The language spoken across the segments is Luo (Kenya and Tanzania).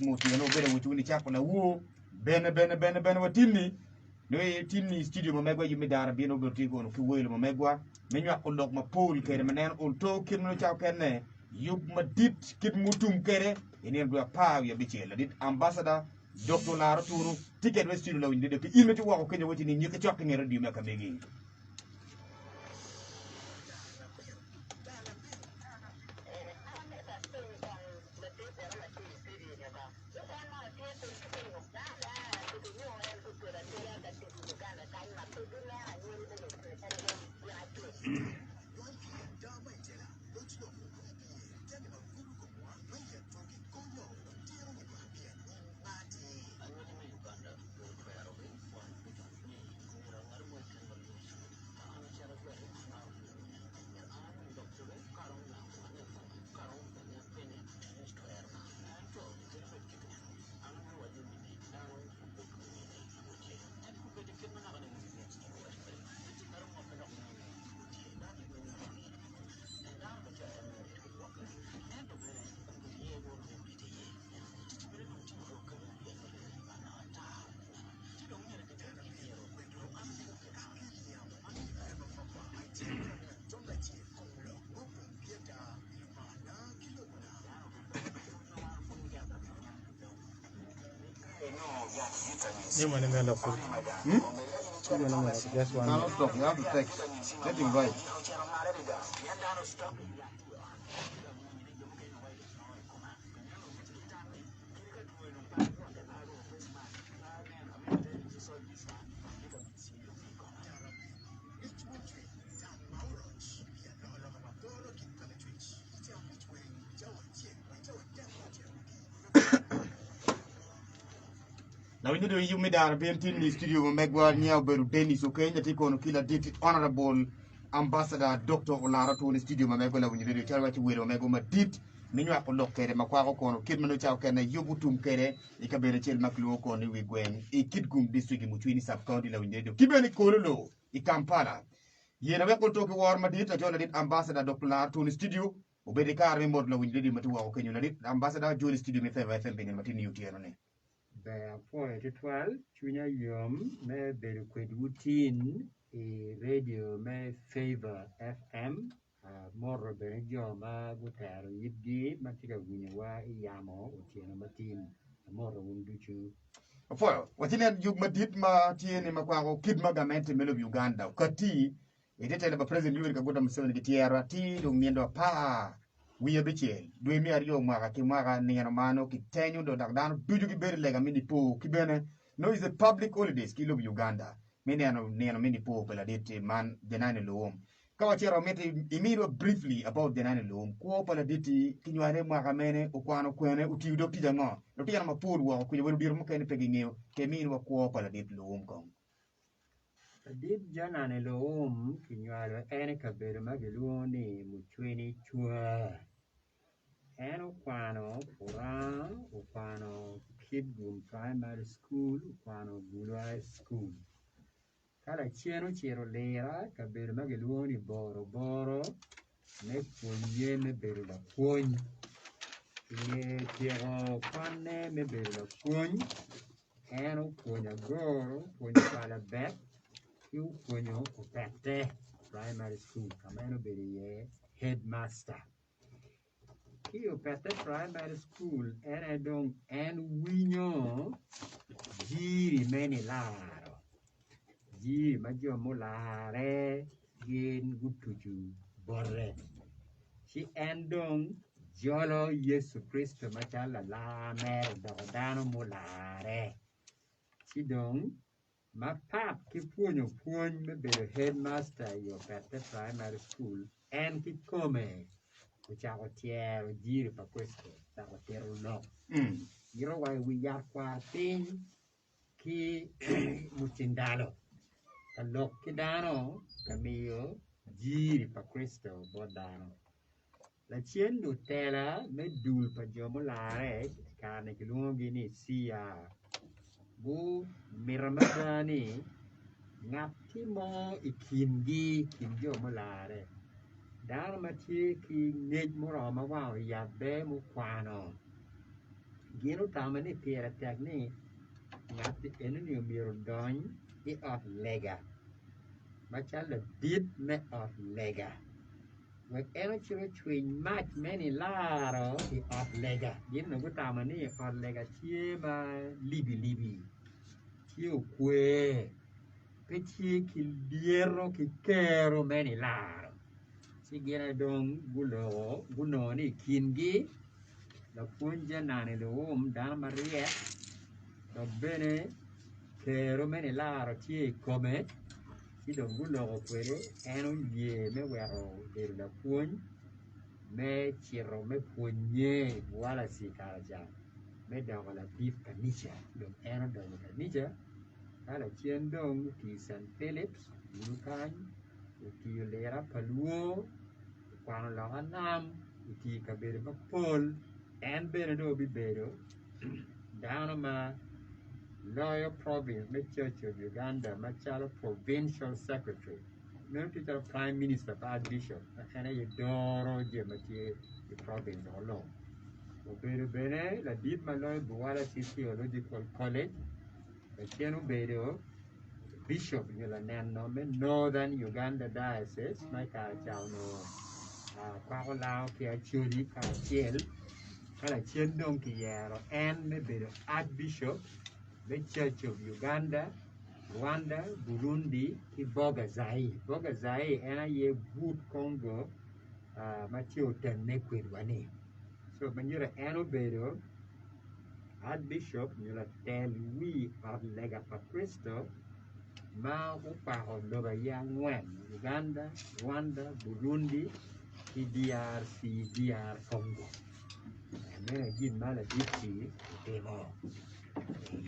Muti no bere wutuni chako na wo bene watini no tini studio mamegwa yumi dara bino bertigo no kiwelo mamegwa menyo ko lok ma pool kere manen ulto kirno chao kene yub madit kid mutum kere enen do pa ya bichela dit ambassador Dr. Lara Tunu ticket we studio la winde de ki imeti wako kenya wati ni nyika chok ngere di meka megi You want to mail up? You want to mail up? Just one. no stop you have to text let him write Now we need to you made our painting the studio Megwa Nia Beru Dennis Okenya Tiko Kila Date Honorable Ambassador Dr. Olara to the studio Megwa when you did tell what you will Omega Madit Minua Lokere Makwako Kono Kidmano Chakana Yubutum Kere Ikabere Chel Makluo Koni Wigwen E Kidgum District in between Sub County La Window Kibani Kololo I Kampala Yena Weko Toki War Madit a Jola Ambassador Dr. Olara to the studio Obedeka remote La Window Matua Kenya Ambassador Jolie Studio me favor FM in Martin Utianone Point 12, Junior Yum, may be quid routine, a radio may favor FM, more Benjoma, Gutar, Yibgi, Matica Winawa, Yamo, Utiana Martin, more would you. What in you madit ma tiene makwako kid magamente melo Uganda kati edete le president yuri kagoda msele de tierra ti do miendo pa wiye bichel do mi ario maka ki maka ningano mano ki tenyu do dagdano duju ki beri lega mini po ki bene no is a public holidays ki lo Uganda mini ano mini po pela dete man denane lo kawa chero meti imiro briefly about denane lo ko pela dete kinyware maka mene okwano kwene uti do ti jango do ti ma po wo ku yoro dir mo ken pegi ngeo ke mi wa ko pela dete lo ko Did Janane Loom, Kinuara Anica Bermageluni, Mutuini Chua, Anoquano, Puran, Upano, Kidgum Primary School, Upano Gulai School. Calaciano Lera, Cabermageluni, Boro, Nepunye, Mebella Point, Piero Pane, Mebella Point, Ano Punya Goro, Punya Bet. You punyo upete primary school kameno beriye headmaster ki upete primary school ene dong en winyo jiri meni laro jiri majo mulare gin gutuju borre si en dong jolo Yesu Kristo machala la mer dano mulare si dong my pap keep point me be the headmaster your pette primary school and keep come which I got here dear for questo that was there no you know why we are quite ki mucindalo a look dano camio dear for questo bodano la cien Nutella me dul pa jomolare carne che lunghi ni sia bu miramadani ngati mo ikindi kinjo molare dar mati ki nej moro ma wa ya be mu kwano Gino tamani piera tagni ngati enu miro don I of lega. Machala did me of lega. Wek enu chiro twin match many laro I of lega. Gino go tamani of lega chiema libi. Chio kwe. Pechi ki liero ki kero many laro. Si gina dong guno ni kingi. La punja nane lo dana maria. La bene kero many laro chi come. Si dong guno kwere eno ye me wero de la punj. Me chiro me punye wala si karaja. Me dago la beef kanisha. Dong eno dago kanisha. Ala chien dong ti St. Phillips, Lukan, ti Lera Paluo, Kwano Langanam, ti Kabere Bapol, and Beredo Bibedo, down on my Loyal Province, my Church of Uganda, my child Provincial Secretary, no teacher Prime Minister, Archbishop, and I adore Jemati, the province or law. Bene, la deep Malloy Buala Theological College, the Cheno Bedo. Bishop Yulanano, Northern Uganda Diocese, my Chano, Paolao, Acholi, Chiel, Kalachien Donkiero, and maybe the Archbishop, the Church of Uganda, Rwanda, Burundi, Bogazai, and I wood Congo, Matthew Tenequid. So when you're an Obedo, Archbishop, you'll tell we of Lega Pacristo. Ma upao loba yang wen Uganda, Rwanda, Burundi, DRC, DR Congo. And then again, Maladiti, demo.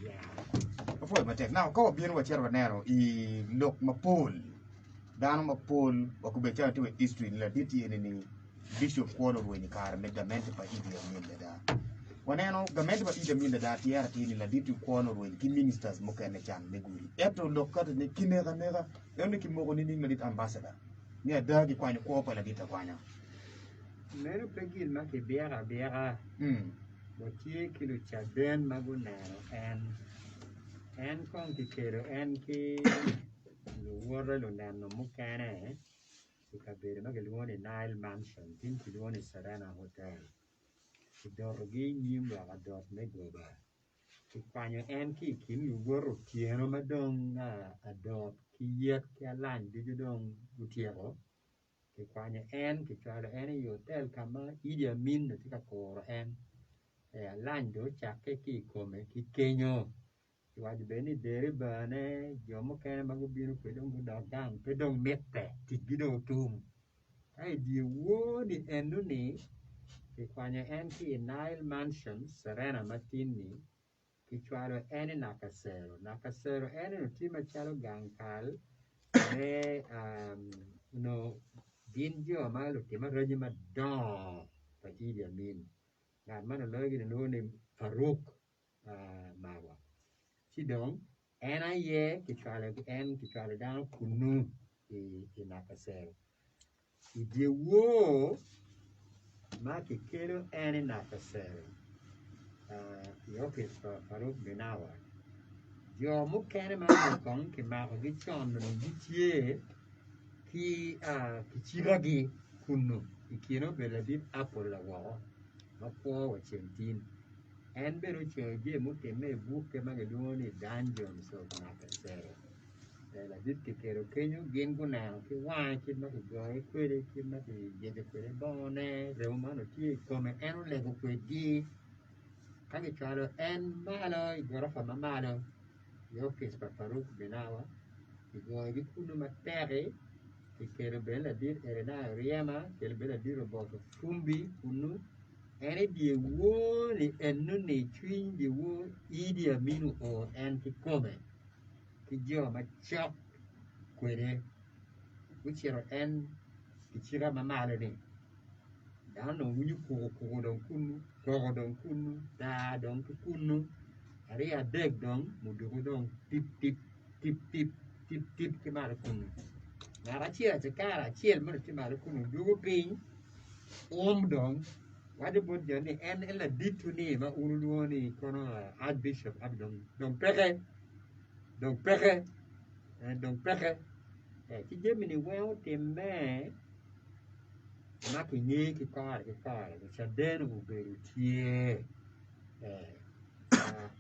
Yeah. Before my take now, go bien what you're narrow. Look, Mapol, down Mapol, or could be turned to a history in La Diti and any Bishop Quarter when you car made the mental by India. When I know the men of Ida mean that here in La Diti corner with key ministers Mokanechan Meguri. Eto look at the Kinera, only Kimogoni Millet ambassador. Near Dagi Quine Corpo La Dita Quina. Mero Pegil Maki Bera, what ye kilo Chaden Magunano and Conticero and Key Water Lunano Mukane, Ukabere Magalone Nile Mansion, Tintilone Serena Hotel. Dorogi Nimba Adot Megoba. Kipanya and Kikin, you were Tiano Madong Adot, Kiyet Kalan, Didon Gutiero. Kipanya and Kitara any hotel Kama, Idia Min the Tikapor and Lando Chakeki Come, Kikenyo. You had Benny Deri Bane, Jomokan Magubino, Pedong Gudam, Pedong Mette, Tigido Tomb. I do wood and Nuni. Kikwanya anti Nile Mansion, Serena Martini, Kichwaro any Nakasero, any Tima Chalo Gankal, Dinjo Malo Tima Regiment Dawn, Pagidia Min. That man alone and only Farouk Mawa. Sidong, and I ye, Kichwalo down Kunu in Nakasero. If you war, Maki Kilo and Nakasero. Yokis for Farouk Benawa. Your Mukanama Kong, Kimako Gichon, Gichie, Kichiragi Kunu, Ikino Beladit Apple la Wall, Mapo or Chentin, and Berucho, Mukame, Bukamaloni, Dungeons of Nakasero. La ditti che ero kenyo gengo now che wine che ma che goe quelle che ma che diede quelle bone reumano ti come ero lego quei di kage chalo en malo I gora fa malo io che spaparu benawa I goe di kuno matere che era bella dir era na riema che era bella dire boto fumbi kunu ere di woni en non ne twin di wo idi aminu o en che come Kijo ma chop kwere Wichiro en Kichira mamale ni Dano wunyu koko don kunu Da don kunu Aria deg don Mudugu don tip Kimara kunu Nara chia chakara Chiel mara kimara kunu Dugu ping Om don What about Johnny and Ella did to name Uruani, Archbishop Abdom, Don Peke, and Don Peke. Germany well, the man, Makinye, which are then who be here.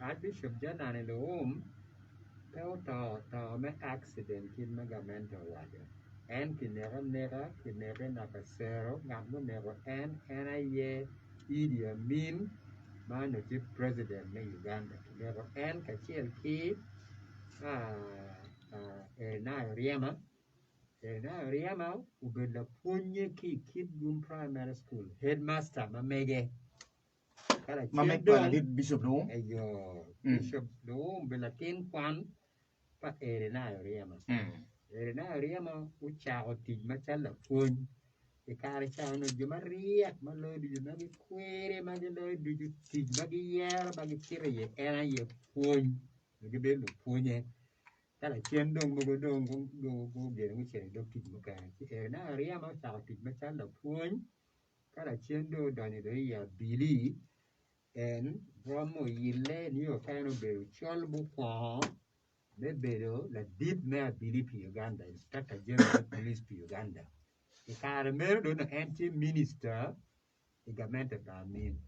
Archbishop John and the home, Pelto, accident in Megamental water. And never, Nakasero, Gamu never, and I Idi Amin, man of the president of Uganda, never, and Kachil Key, Riama, who be the Punye Kid Gum Primary School, headmaster, Mamege. Mamega did Bishop Rome. Bishop Rome, Belatin Kwan, but Riama. Riama, which are Tigmatella Pun. The Caricano Gimaria, my lord, you know, query, my lord, do you teach Bagia, Bagiri, and I point the bill of Punye. That I can't go get which I don't teach Mukan. And I Riama shouted Matala Point. Caracendo Donidoia Billy and Bromo Yile, New kind of Bill, Cholbo Kwan. The bedo la deep mayor Billy Uganda, Inspector General Police Uganda. The Caramel don anti-minister, the government of Amin.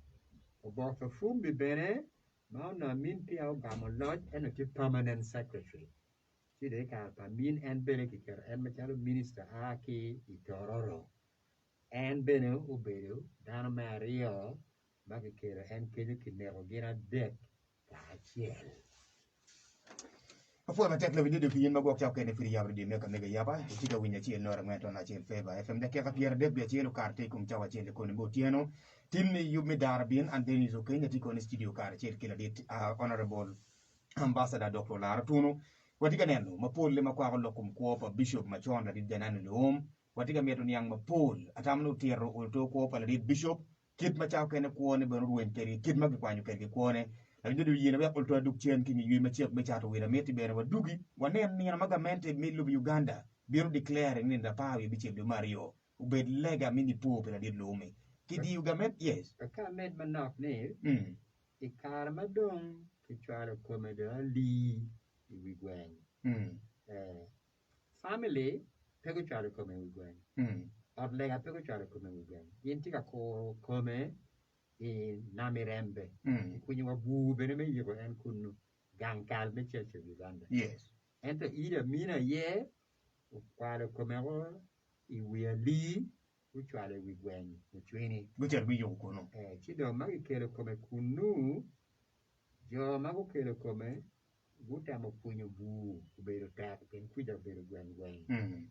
About the Fum be bene, Mount Amin Piao Gamalot and a permanent secretary. See the Carpamin and Benekiker and Matalo Minister Aki Itororo. And Beno Ubedo, Dana Mario, Bagakera and Kenukinero Gera Deck. Kachiel. Before I take the video, the Magok Chapkan free Yabri Meka Mega Yaba, Chica Winner Chill Nora went on a chill favor. FM the Kaka Pierre Debia Chill car take Chawa Chill Conebotiano, Timmy Yumidarbin, and Denis Okane, Ticon studio car chill killer it, Honorable Ambassador Dr. Olara Tuno, Watiganeno, Mapol Lemakwa Locum Coop, Bishop Machon, that did Janan home, Watiga met on young Mapol, Atamno Tierro, Ulto Coop, and lead Bishop, Kid Machak and a Quone, Beru Kerry, Kid Magquan, Quone. I did you never ultra duke chain can you mature mechato with a meti bear of Dugi, one name near Magamente middle of Uganda, Bureau declaring in the power which of Mario, who bed lega mini poop and I did loamy. Kid Ugament, yes. I can't make my knock nail. A caramadon to try to come at the Lee, we went. Family, Pego try to come and we went. Or lega Pego try to come and we went. Yentica call come. In Namirembe, when you were boo, Benemy, and couldn't Gankal, the church of Uganda. Yes. And to either Mina ye, while a comero, if we are Lee, which are we went, the training. Which are we Yokono? Chido Magicare come Kunu, Joe Magocare come, good time of Punyo boo, who made a tap and quit a bit of Gwen.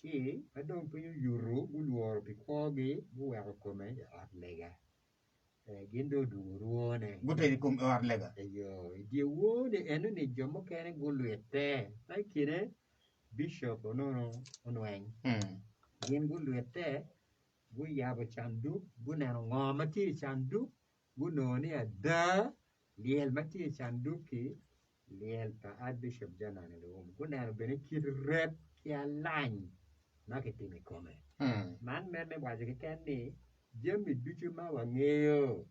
She, I don't put you Euro, good war, because who are come, lega. Gindo do ruone. Good come our lega. The wood and the Jomo can go with there. Like it, Bishop or no, on wang. Gin good with there. We have a chandu, good and Mati chandu, good on near the Liel Mati chanduki, Liel Archbishop Jana and the home. Good and Benekit red kia line. Marketing a comment. Man made me was a candy. Jimmy Duchuma Wangeo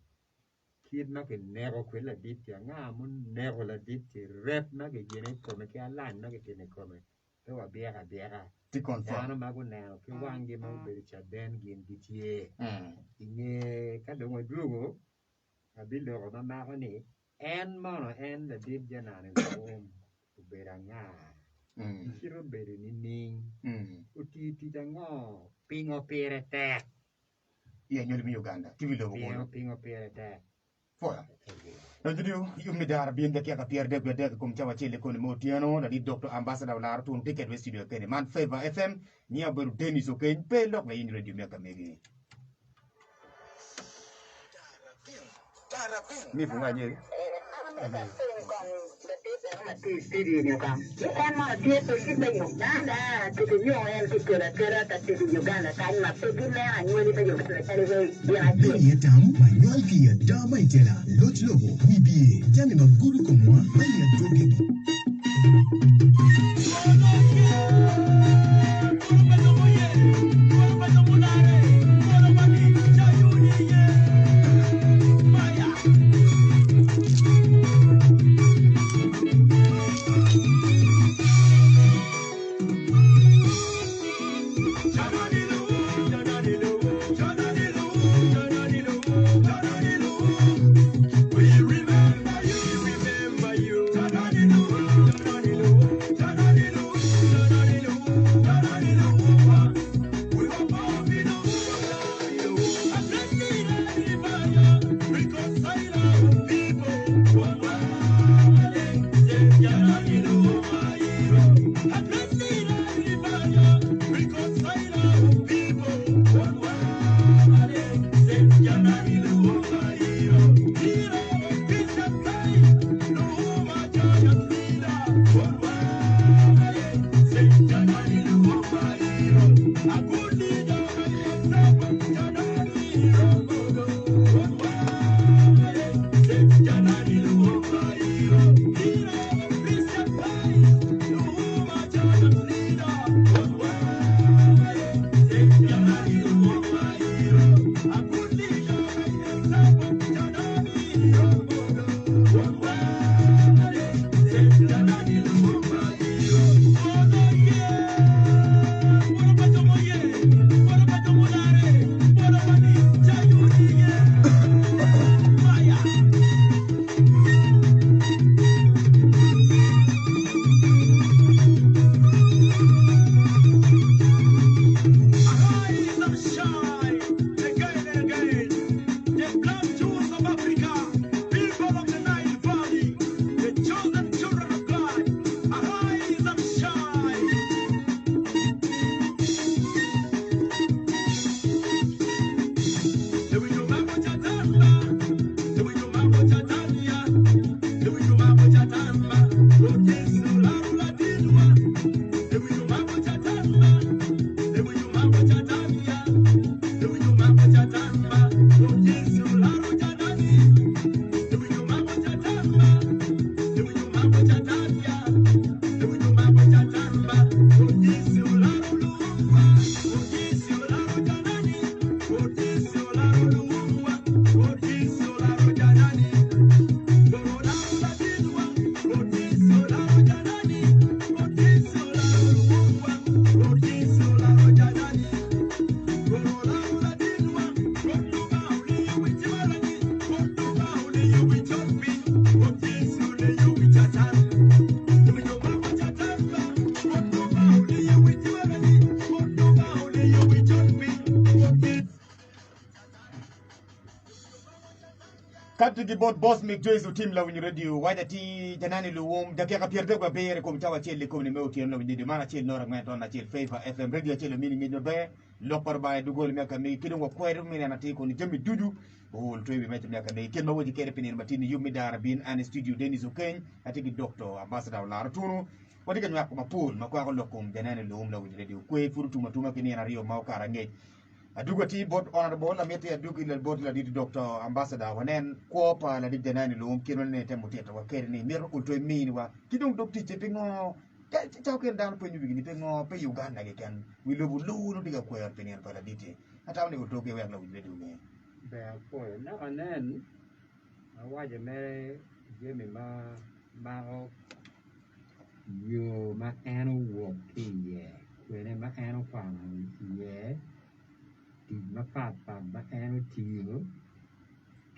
Kid Makin never quilla dit Yangamun, never la dit, rep Magagin, Comica line, Magatin a comment. Though a bear, to confirm Magunao, Kiwangi Mobile, then Gin Ditier. In a Cadoma Drugo, a builder of a marone, and Mono and the deep Janan in the home to Beranga. Hero Berin, Uti Titango, Ping or Pere. Yeah, you'll be Uganda. TV logo. Ping or Pere. For you made our being the Kaka Pierre Debia come Chawa Chile Conimotiano, the Doctor Ambassador Lar to take it studio Kenny Man Favor FM, near Buru Dennis okay, pay lock my in radio make a maybe. Me for my year. tigi bot boss mi Gisu team la winyu radio waja ti janani luwum dakika pierde kwa bere kom tawa chele kom ni meuti la winyu mana chele nora ngento na chele favor FM radio chele mini mi be lokor ba dugol mi akami kido wa kwere mi na tiko ni jami dudu bol to bi metti mi akami ken ma woji kere pinin matini yumi dara bin an studio Denis Okeny atigi doctor ambassador Olara Otunu wadi kan yakko ma pool ma kwa ko lokum janani luwum la winyu radio kwe furu tuma kini na rio ma ukara nge adugo ti bot honorable la meti adugo ila bot la di doctor ambassador wanen ko pa la di janani lo kino ne temo teta wa kere ni mir ulto mini wa kidong dokti che pingo ta ken dan po nyubi ni pingo pe Uganda ke kan wi lo bulu no diga ko yar penen pa la dite ata ne ulto ke wa la wi ledu ne be ko na anen awaje me jemi ma o yo ma anu wo ki ye kwene ma anu kwa ye ma pat ma anu tiro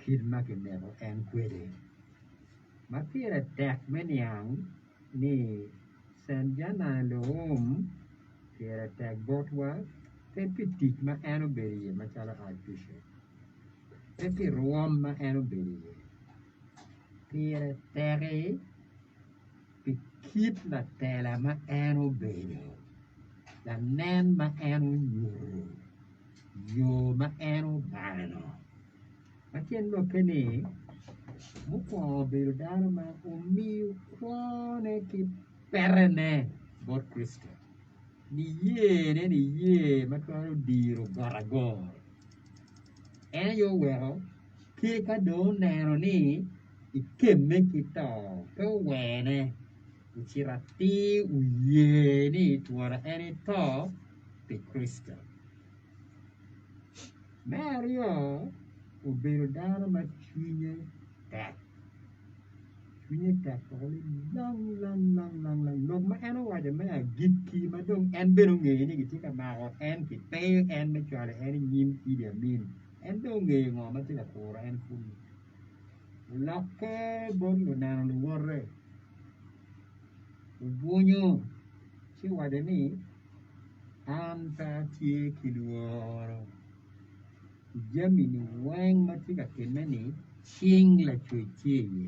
kid ma ke never and kwede ma pira tek menyang ni sen jana lom pira tek Batwa te pitik ma anu beri ma chala artificial te pi ruom ma anu beri pira tere pi kid la tela ma anu beri la nen ma anu yuru yo ma enu barano ma chen lo kene mu ko be dano ma o mi ko ne ki perene bot Cristo ni ye ma ko diro garagor en yo wero ki ka do nero ni ikemme ki to to wene uchirati uye ni tuara eni to pe Cristo Mario ubero dano ma chunye tak oli lang log ma eno waje ma gitki ma dong en bero nge ni gitika ma o en ki te en me chale en nyim ide min en dong nge ngo ma tika kora en kum lokke bon no nano lu worre ubunyo si waje ni anta tie kiluoro Jami ni wang matika kenani sing la chuichie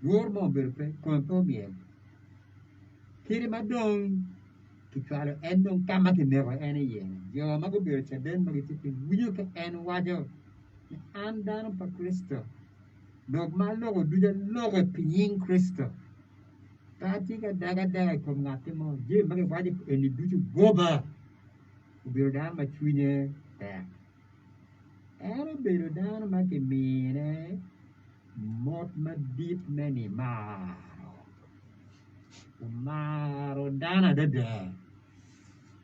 Yor mo berpe konto bien Kiri madong Kichwalo endong kama kinewa ene yen Yo mago bercha den magitipi Wiyo ke en wajo Andan pa Kristo Dogma logo duja logo pinyin Kristo Tatika daga kom ngati mo Je magi wajo eni duju goba Ubiro dan machuine Era bedo dano ma che mine mot ma dit meni maro dana dada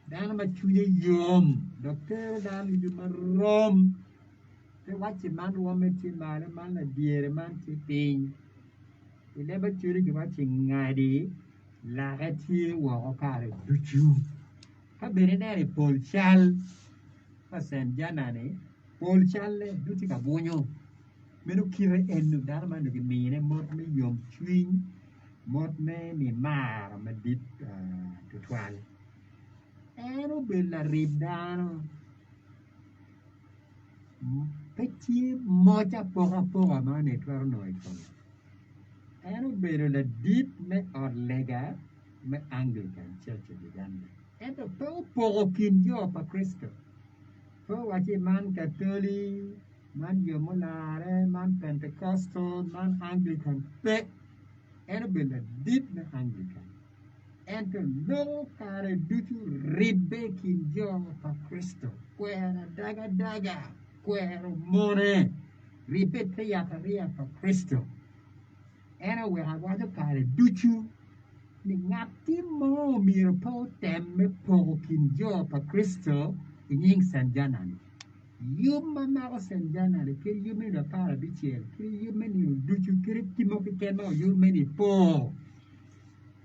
dana ma chuye yom doctor dan di marom te wachi man wome ti male man la diere man ti ping ile ba churi ki wachi ngadi la gati wo okare duchu ka bere dare polchal pasen janane Pol challe duti ka bonyo menu kire enu dar ma ngi mine mot me yom chwin mot me ni mar ma dit to twal eno bella ridano peti moja pora ma ne twar noi kon eno bella la dit me orlega me Anglican Church of Uganda eno poro kinjo pa Cristo Wachi man Catholic, man Yomolare, man Pentecostal, man Anglican, pe, and a did the Anglican. And to no care duty rebaking job for Christo, where a daga, where more, rebate the yakaria for Christo. And where I was a care duty, Ningati mo mirpo temme poking job for Christo. Ying Sanjanan. You mamma Sanjanan, kill you many a parabichel, kill you many do you kill Timoki Keno, you many poor.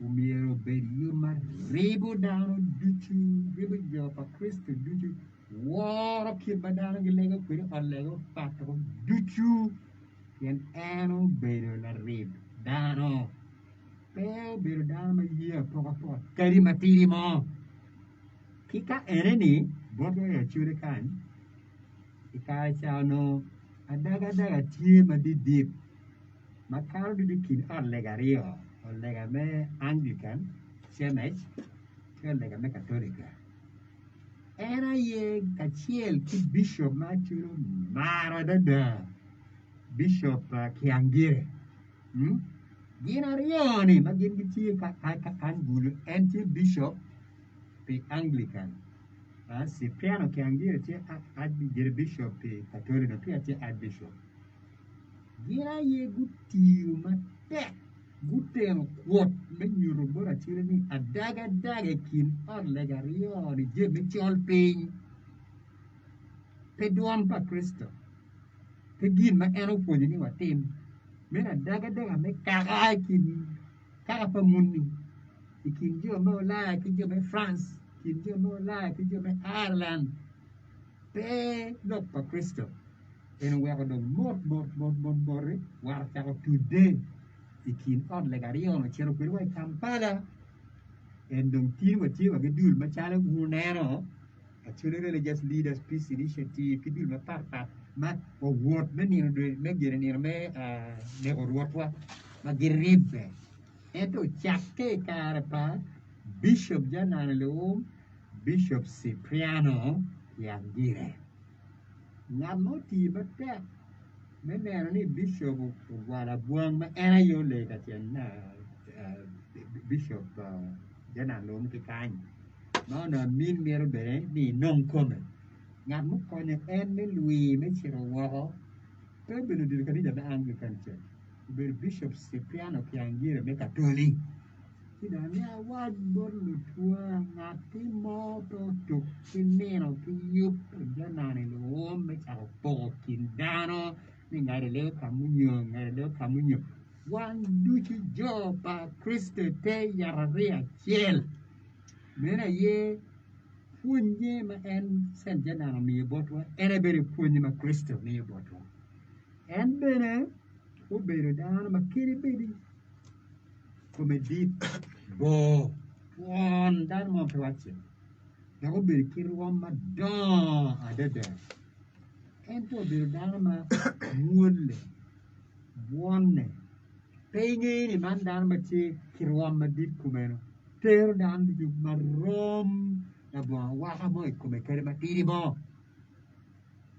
Umiro bed you man, rebo down, do you, rebo job a Christian, do you, war of Kibadana, Lego, or Lego, Patron, do you, can anno better la rib, Dano, Pale better down a year, Papa, Carry Matirimo. Kika enemy. Bodo ya chure kan ikare chano Adaga tie ma deep. Makaro di kin on legario, on legame Anglican, CMH, che legame cattolica. Era ye caciel ki bishop Matthew Maro da Bishop Kiangire. Ginarioni, ma gin kan gulu anti bishop pe Anglican. Si piano Kiangire ti ad bishop pe cattolica ti ad bishop. Gira ye gutiu ma tek guteno kwot me nyuro bora chire ni adaga kin on legario ni je me chol piny pe duam pa Kristo pe gin ma eno puonjo ni watim me adaga me kaga kin kaga pa munni kin jo me Ulaya kin jo me France kin jo me Ulaya kin jo me Ireland pe lok pa Kristo en weko do mot war chako today ikin on legario no chero kwirwa Kampala en dong tin wa tiwa gedul ma chala unero a children religious leaders peace initiative kidul ma part ma o wot me ni me gere ni me ne o wotwa ma geribe eto chakke karpa bishop janalo bishop Cipriano Yangire Namoti bata meneno ni bishop wala buang ma era yo le ka chen bishop jana lom ki kan no na min mero bere ni non come ngam mo ko ne en me lui me chiro wo pe benu dir ka di da Anglican church be bishop Cipriano Kiangire me catholic Kida mea wad bor lutua ngati mo to kinero ki yup janane lo me chao po kindano ni ngare leo kamunyo wan duchi jo pa Kriste te yararia kiel mena ye punye ma en sen janana mi botwa ere bere punye ma Kristo mi botwa en bene o bere dana ma kiri bedi come deep bo one dan mo prache ya ko ber kirwa ma don adede ento ber dan ma mulle buonne penge ni man dan ma ti kirwa ma deep kumeno ter dan di ma rom na bo wa ha mo come kere ma tiri bo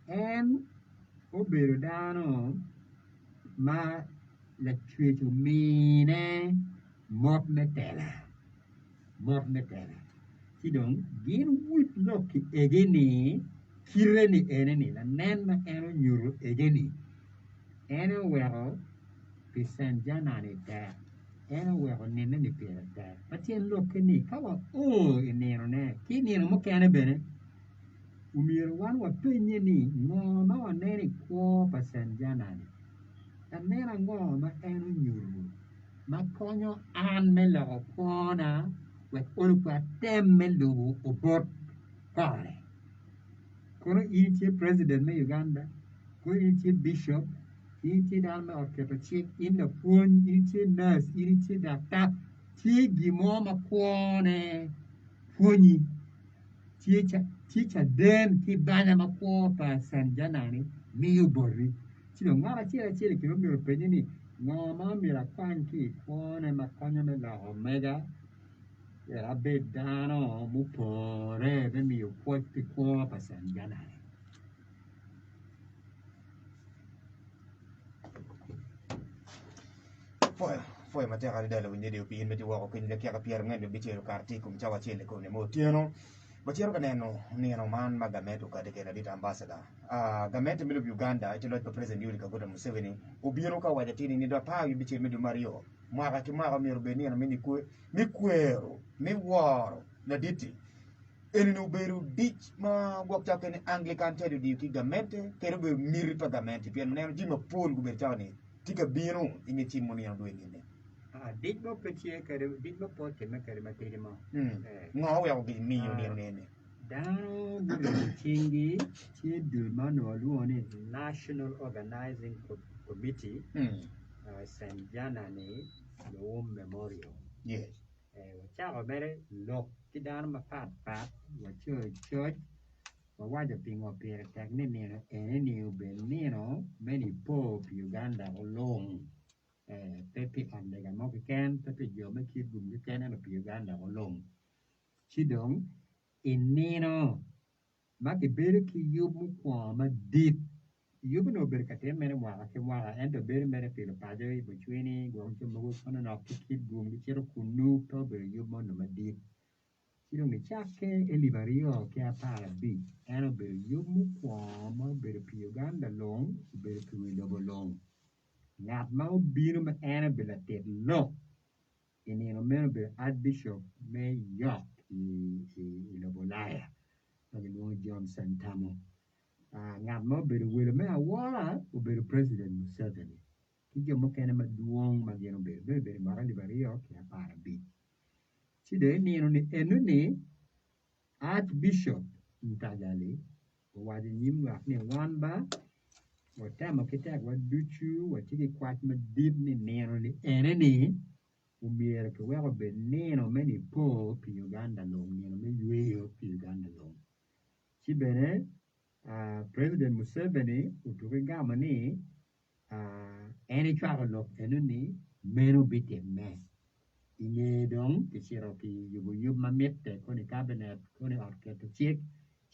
en o ber dan ma la chuecho mine mot metela si dong gin wit loki egeni kireni eneni la nen ma eno nyuru egeni eno wero pisen janani da eno wero nene ni pera da patien loki ni kawa o enero ne kini no mo kane bene umir wan wa penye ni no ma wa neni ko pisen janani la nena ngo ma eno nyuru ma konyo an me lo kona we olu kwa tem me lo obot kore kono iti president me Uganda ko iti bishop iti dal me orketo chik in the phone iti nurse iti doctor ti gimo ma kone phoni ti den ti bana ma ko pa san janani mi ubori ti do ngara ti ki mi ro penye ni Mama mira kwanki kone makonya me la omega era bedano mupore de mi upoti kwa pasangana foi matera di dalo nyedi opi meti wako kwenye kia ka pier ngende bichero karti kum chawa chele ko ne motieno bachero kaneno ni no man magameto ka de kena dit ambassador gameto milu Uganda itelo ko president yuri ka goda Museveni obiero ka waja tini ni da pa yu biche midu Mario mwaka ki mwaka miro beni na mini kwero mi woro na diti eni no beru dich ma wakta kene Anglican tedu di ki gamente kero be miri pa gamente pien neno jima pol gu bertani tika biro imi timoni no dwe ngene dit mo pechie kare dit mo pote me kare materi mo ngo ya gi miyo ni nene dano gulo chingi ti dul mano luone National Organizing Committee San Janani lo memorial yes cha o bere lo ti dano ma pat wa church waja pingo pere tak nino eni benino many pope Uganda alone pepe andega mo ken pepe jo me kid gum ken no Uganda alone chidong inino ma ke bere ki yubu kwa ma deep yubu no bere kate mene wala ke wala endo bere mere pile pade between go to mo kono no kid gum chero kunu to bere yubu no ma deep chidong ni chake elibario ke apara bi eno bere yubu kwa ma bere Uganda long bere pi lobo long ngat ma biro ma ena bela tet lo ini no meno be archbishop me yok i lobo laya ngi no Johnson tamo ngat ma be wele me awala o be president Museveni ki jo mo kene ma duong ma geno be mara libario ke para bi ci de ni no ni enu ni archbishop ntagali o wadi nyimwa ni wamba watama kita waduchu watiki kwat madib ni neno ni eneni umiere ke wego be neno meni po pi Uganda long neno me yueyo pi Uganda long chibene President Museveni utuki gama ni eni chwago lok eneni meno bitim me inge dong kishiro ki yubu mamete koni cabinet koni orketo chik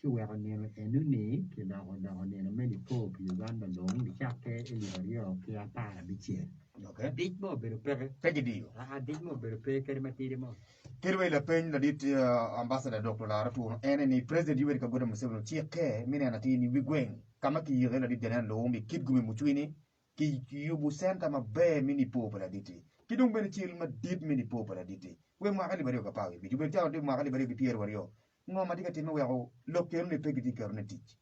wego neno enuni ki dago neno meni po pi Uganda long di chake elibario ki apara bichie dik mo bero pegi dio dik mo bero keri matiri mo kirwe la pen la dit ambassador Dr. Olara tu ene ni president yuwe ka goda Museveni chike mine anati ni wigwen kama ki yire la dit janan lo mi kid gumi muchwini ki yubu senta ma be mini po la diti kidung bene chil ma dit mini po la diti we ma kali bario ka pawi bi juben taw de ma kali bario ki pier wario ngoma diga tino wego lokero ne pegi dikero ne tich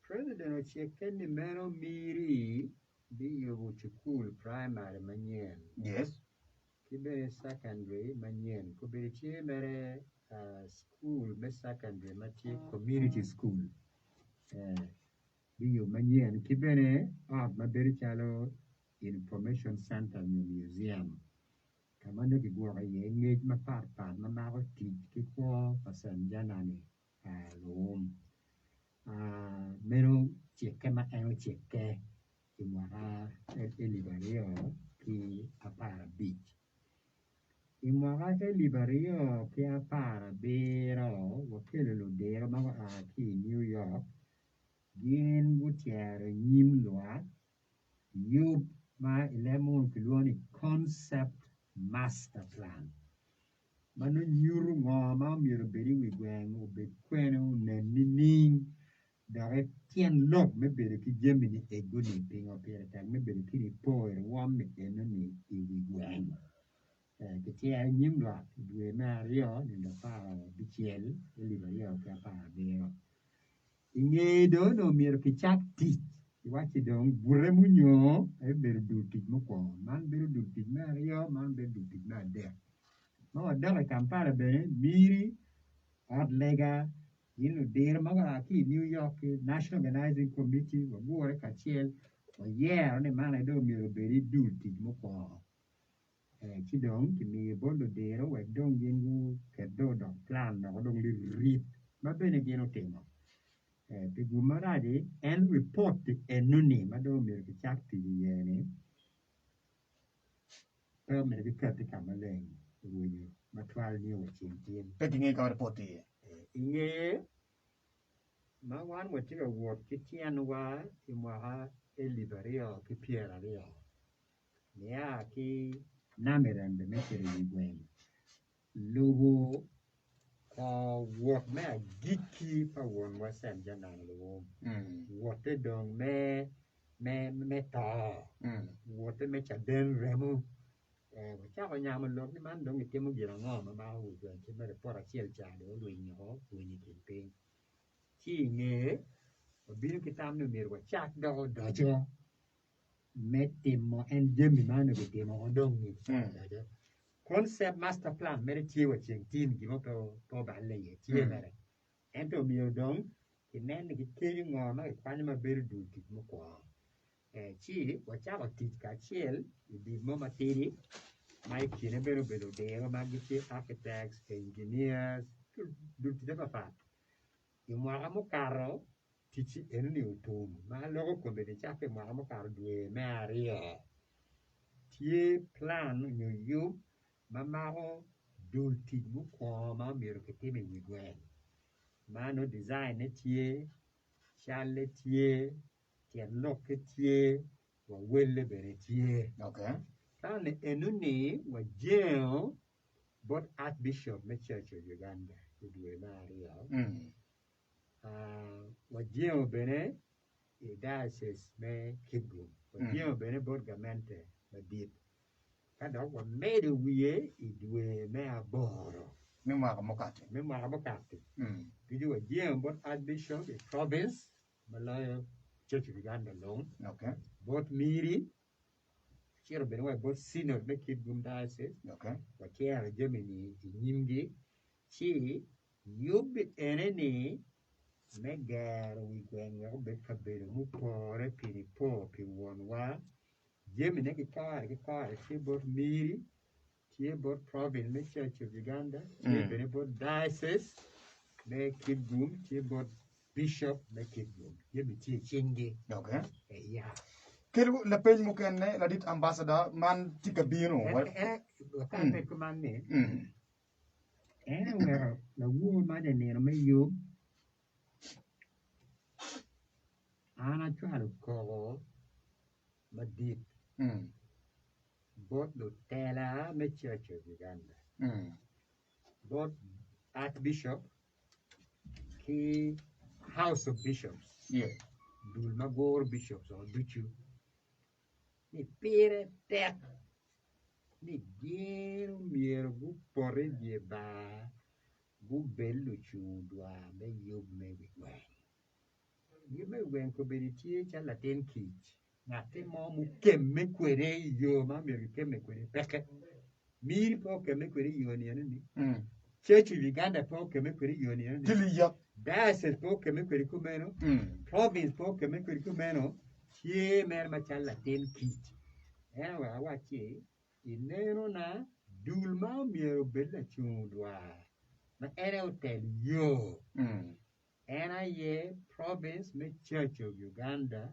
president o chike ni meno miri bi yubu chukul primary manyen yes kibe secondary manyen kubiri chi mere school me secondary ma chi community school bi yu manyen kibene ma beri chalo information center ni museum kamano ki gwa ye ngej ma par ma ma ko ti ki ko pasan janani lom meno chike ma eno chike ki mwa elibario ki apara beach imwaga elibario ki apara bero wakele lo dero ma ki New York gin gutiere nyim lwa yub ma ilemon kilwoni concept master plan manu nyuru ngoma miro beri wigweng ubet kweno nenining dare tien lok me beri ki gemini eguni pingo pere tag me beri ki ripoer wam enoni i wigweng ketia nyimla dwe mario nindo para bichiel elibario ka para bero ingedo no miro ki chak ti iwachi dong bure munyo e beru dutit mo ko man beru dutit mario man beru dutit na de no dara kampara bene miri od lega yinu der maga ki New York National Organizing Committee wa bure ka chiel o yer ne man do miro beri dutit mo ko ci dong ki mi bondo dero we dong gingu ke do plan na dong li rit ma bene gino temo pe gumaradi en report enuni ma do mi ke chakti yene per me ke kati kamaleng wuyo ma twal ni o chintin pegi ngi ka report ye inge ma wan wo tiga wo kitian wa imwa elibario ki piera rio ya ki namerande mekere yigwen lugo work me a giki pa won wasan janan lo wote dong me ta wote me cha den remu cha ko nyam lo ni man dong ke mo gira ngom ma hu jo ke me pora chiel cha do lo ni ho lo ni ke pe chi nge bi ki tam no mir wa chak do jo me timo en demi man ke timo dong ni do concept master plan mere chiwa ching tin gimo to ba le ye chi mere ento bio dong ki nen ki ti ngo ma kwani ma ber du ti mo ko chi wa cha ba ti ka chiel di mo ma ti mai ki ne bero de ma gi chi architects engineers du ti da pa Imwagamo caro, tichi enni Otunu, ma logo come de chape mwagamo caro due maria. Tie plan you, mamaro, dulti mu kwama miro che teme wigwen. Mano design tie, challe tie, tianok tie, wa welle bere tie. Okay. Plan enuni wa jail, but Archbishop me Church of Uganda, due maria. Wajio bene e diocese me Kigu. Wajio bene borgamente badit. Kada wa made wiye e due me aboro. Me mokate. Me mokate. Kiju wajio bot Archbishop e province Malaya Church of Uganda long. Okay. Bot Miri. Chiro bene wa bot synod me Kigu diocese. Okay. Wakia Germany Nimgi. Chi yubi eneni Megar we going out bed for bed, move for a penny poor, pin 1 Jimmy Neki car, she bought Miri, she bought Province, the Church of Uganda, she bought diocese, make it boom, she bought Bishop, make it boom. Jimmy T. Chingy. Okay. Yeah. Kelu la pen mukenne la dit ambassador man tikabino. Can't command me. Anywhere, the woman and you. And I try to call my deep. Both the Tela, my Church of Uganda. Both Archbishop, key House of Bishops. Yeah. Dulmagor Bishops or Duchu. Ni pere tep. Ni gero mier gu porre die ba. Gu bellu chudwa me yub me wigway. You may win community, Latin kids. Nothing more me quere yo, mammy, me quere pecker. Me poke me quere union. Church of Uganda poke me quere union. That's a poke me quere cumeno. Province poke me quere cumeno. Ye mer machal Latin kids. Anyway, I watch ye. In Nerona, Dulma mio bella chundwa. Ma era tell you. And I province me Church of Uganda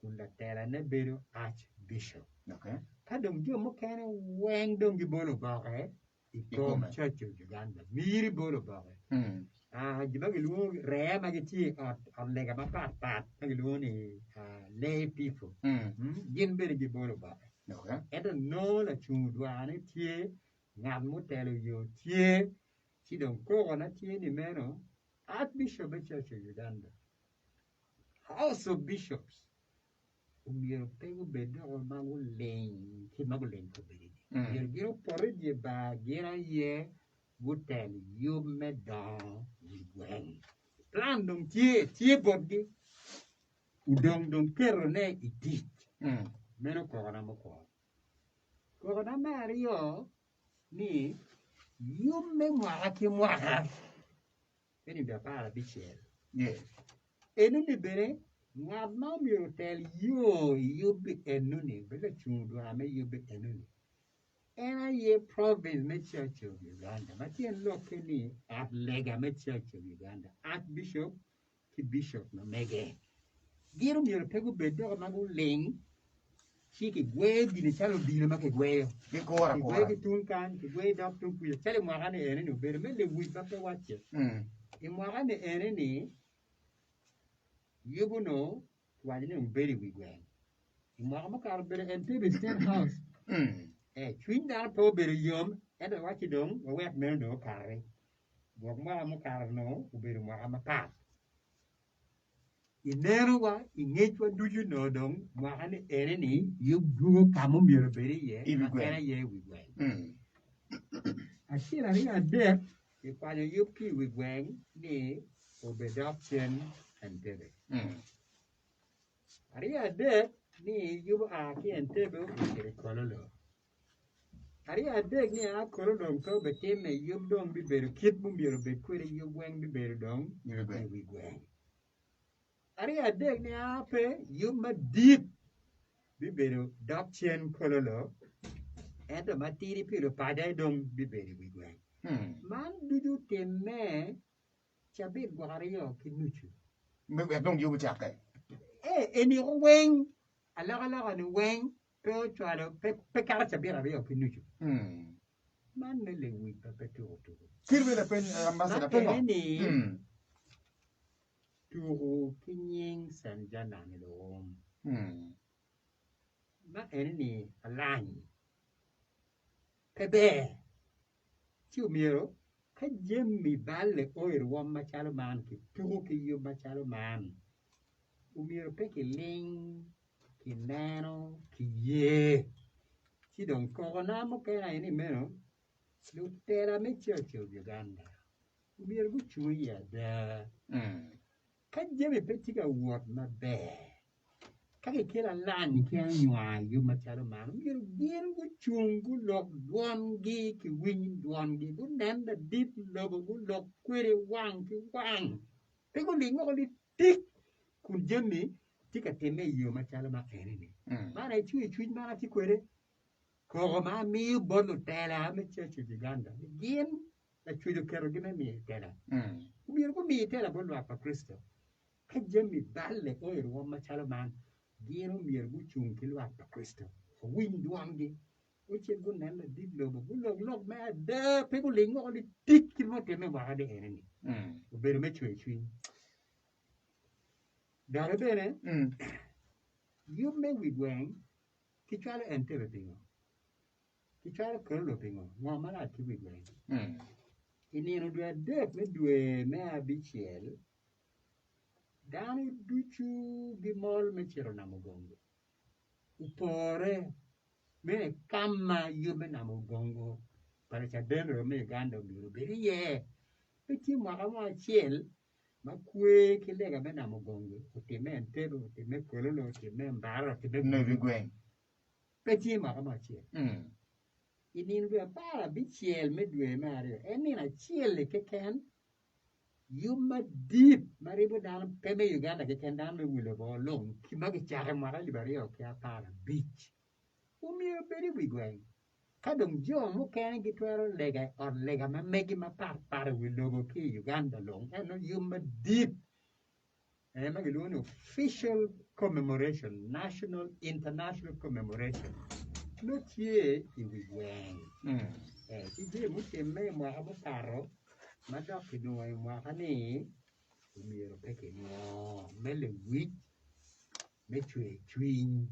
kunda tera ne bero Archbishop. Okay. Kadong jo mo kene weng dong gi bolo bare ikom Church of Uganda. Miri bolo bare. Gimagi luo rea magiti on lega ma pat magi luo ni lay people. Gin beri gi bolo bare. Okay. Edo no la chudwane tie ngam mo telo yo tie sidong ko na tie ni meno Archbishop of Church of Uganda, House of Bishops, umiro pego bedo o mago lane, ki mago lane ko bedi. Giro porre je ba gira ye gutel you me don wigwen. Plan dong tie bodgi. Udong dong kero ne itit. Meno korona mo ko. Korona Mario ni you me mwaka. Any Bapara Bichel. Yeah. Any bere, not now you tell you be a nuni, but let you do I may you be a nuni. And I ye province me Church of Uganda, but you look any at lega me Church of Uganda, Archbishop to Bishop no mege. Give me your pegu bedo magu ling. She could wave in the shallow deal make a wave. You go a wave tune can, the way up to you tell him what I know, better make the week after watch it. In one enemy, you will know why you know very wigwam. In Mamaka better and table stand house. A twin down po berry yum and a watch it on, or wet men no carry. Wamma carno, who better Mamma path. In Nerua, in nature, do you know them? One enemy, you do come your very year, and a year wigwam. I see a real death. If I you key with wang, knee, or adoption and baby. Aria dead, knee, you are key and table with a color. Aria dead near our color don't go, but they may you don't be very kid boom, you're a bit quitting you wang be very down, you're going with wang. Aria dead near our pay, you may deep be very adoption color, and the material pillow pada don't be very with wang. Man, do you tell me chabit guario kinuchu. Me don't you chake. Any wing, a lot on the wing, per trial, pecar chabit ario kinuchu. Man, really, we perpetual to. Kirby the pen ambassador pen. To King San Janan in the home. Not any a line. Pepe. Chumiro. Can Jimmy Balle oil one machaloman, two you machaloman. Umiro pecky ling, kinano, kiye. She don't call Namo any meno. Look there, I make church of Uganda. Umiro Guchuya there. Can Jimmy Pettiga word my bear? Can you kill a land? Can you machaloman? You're being good chung, good luck, one geek, wing, one geek, good name the deep love, good luck, query wang. People being only thick. Could Jimmy take a teme you machalama enemy? Man, I choose man at query. Coroma me, bottle teller, I'm a church of Uganda. Again, I choose to carry me teller. We're going to be a teller for Christo. Can Jimmy balle oil one machaloman? Gino mir guchung kilwa pa Kristo. Wing duangi. Which is good name the deep lobo. Good look mad. The people ling on the tick kilwa teme wa the enemy. Very much between. Darabene. You may be going. Kitchala and Terrapingo. Kitchala curlopingo. Mamma to be going. In the end, we are dead. We do a mea bichiel. Dani duchu gimol mechero namugongo. Upore me kama yume namugongo. Para chadero me ganda biru beri ye. Peti mwakama chiel makwe kilega me namugongo. Utime entero, utime kololo, utime mbara, utime Nevi gwen. Peti mwakama chiel. Ininwe para bichiel medwe mario. Enina chiel le keken. You must deep, Maribo down, Peme Uganda, get down the willow or long, Kimaki Charamara Libario, Capara, beach. Whom you very big way. Kadum John, who can get to a lega or legama, make him a part with logo key Uganda long, and you must deep. And make an official commemoration, national, international commemoration. Not here, it was way. She did Mukim Memo Caro. Madaki no ay mwakani umiro peke no mele wit mechwe twin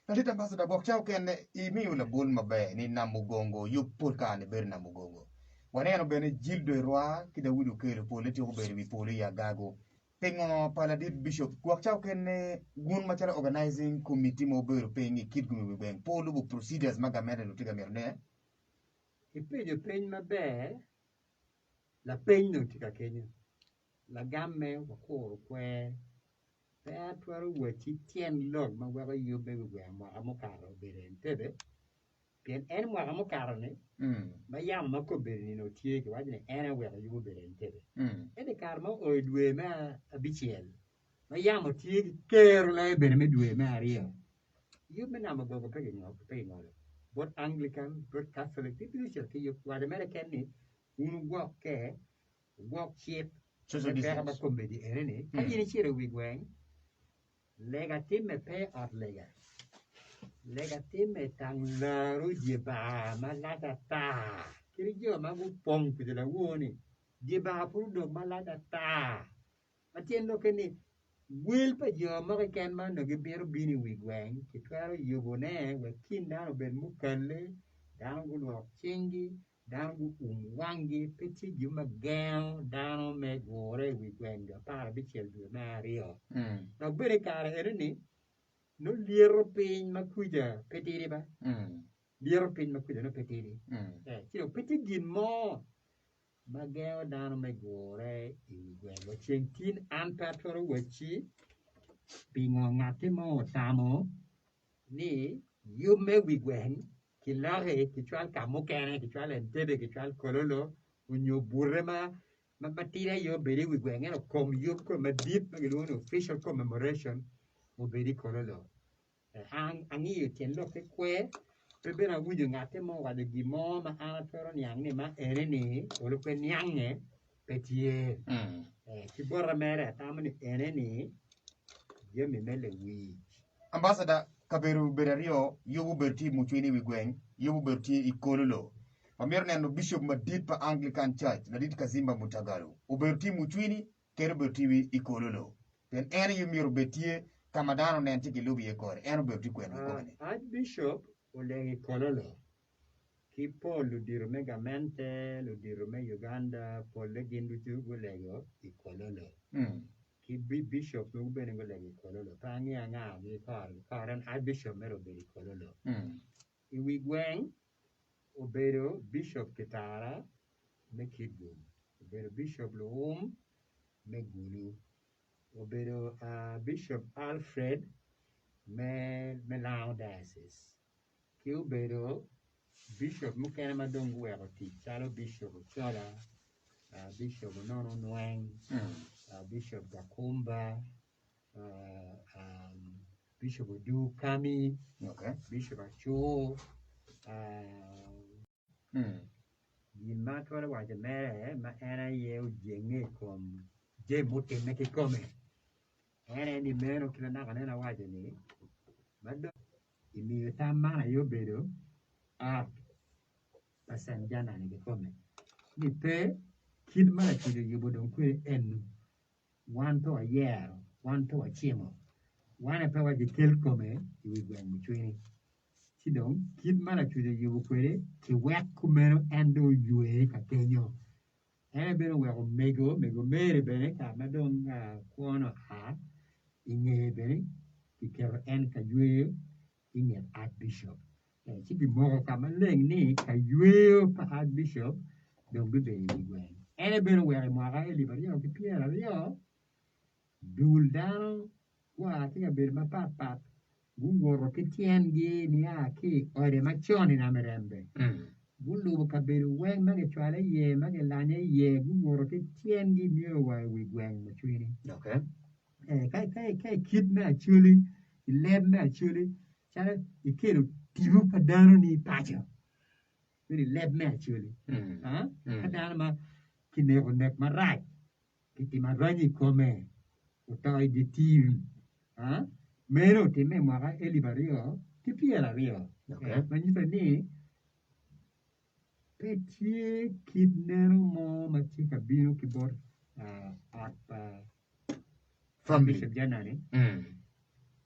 Nalita ambassador bokchao ken imi ula bul mabe ni namugongo yupul ka ni ber namugongo. Waneno bene jildo roi kida wudu kele politi ko bere bi poli ya gago. Pengo paladit bishop bokchao ken gun machara organizing committee mo bere pengi kid gumi ben polu bu procedures magamere no tiga merne. Ipejo pen mabe la pegno tika Kenya. La gamme wakoro kwe. Pea tuaru wechi tien log ma wega yube wege mwamokaro bere ntebe. Pien ene mwamokaro ne. Ma yam mako bere ni no tiye ki wajine ene wega yube bere ntebe. Ene karma oidwe ma abichiel. Ma yam tiye ki kero la bere me dwe ma ario. Yube na magogo pegi ngolo. Both Anglican, both Catholic. People ki yube wade American ni. Unu walk ship, Pera Comedy, Erene, and you cheer a wig wang. Legatime pay or lega. Legatime tang la rudiba, malata. Kirijo magu pong to the warning. Diba pudo malata. Attendo che ne will pay your American man no give beer beanie wig wang. Kitwaro yubone, where kin down ben mukale, down good walk chingy. Down wangi petit juma gang down me gore we gwenga para bichel du mario na bere kare erni no liero pin makuja petiri ba liero pin makuja no petiri tiro petit gin mo magao down me gore we gwenga chentin an patoro wechi pingo ngate mo tamo ni yume we gwenga Kilare, Kichual Kamokane, Kichual and Debe, Kichual Cololo, when you burrema, Mamatira, you're very with Wang, come you come a deep official commemoration of very Cololo. Hang, and you can look at queer, prepare a window at the more the Gimara, Anatoron, Yang, Erene, or look at Yange, petie ti borra mere tamani eneni yemi mele wi Ambassador Kaberu Berario, Yobu Berti Muchini Wigweng, Yobu Berti Ikololo. Pamirneno Bishop Madid pa Anglican Church, Nadid Kazimba Mutagalu. Uberti Muchini, Kero Berti Ikololo. Then any Yumir Betie, Kamadano Nantiki Lubi Ekore, and Berti Quen. Archbishop Olegi Kololo. Ki Paul Ludirme Gamente, Ludirme Uganda, Paul Legindu Gulego, Ikololo. Ki Bishop Nubengo Legi Kololo. Tangi Anga, the current Archbishop Mero Beri Kololo. Iwigweng, Obedo, Bishop Kitara, Mekidum. Obedo Bishop Loom, Megulu. Obedo Bishop Alfred, Melao Diocese. Ki Obedo Bishop Mukena Madong Weroti, Chalo Bishop Chola, Bishop Nono Nwang, Bishop Gakumba, Bishop Udu Kami, Bishop Acho, Gimara was a mayor, my Anna Yeo Jenge come, J. Mutte make it come. And any man of Kilanaka was a name. But in the time, man, you better. Pasanjana ni come. Ni pe kid mala to the yubodon kwe en one to a year, one to a chimo. One a power the kill come, you will go between. Sidon, kid mala to the yubukwe, ki wak kumeno and do you a catenyo. And a bit where mego, mary bene, madon quono ha, in a bene, ki care and kajuel, in an archbishop. Ci bi mo ka ma leng ni ka yue pa archbishop do be be gwen ene be no were mo ga eli bari o ki piera yo dul dal wa ti ga be ma pa gungoro ki tien gi ni a ki ore ma choni na merembe gulu ka be wen ma ge chwale ye ma ge lanye ye gungoro ki tien gi mi wa wi gwen ma chwini okay kai kid me actually led me actually chale ikero Tibu padano ni pacho. Very led me actually. Padano ma kineko nek ma right. Kiti ma rani come. Utoi di TV. Mero te me mara eliba rio. Ti piera rio. Manita ni. Petie kidnero mo matika bino kibor. At family. Bishop Janani.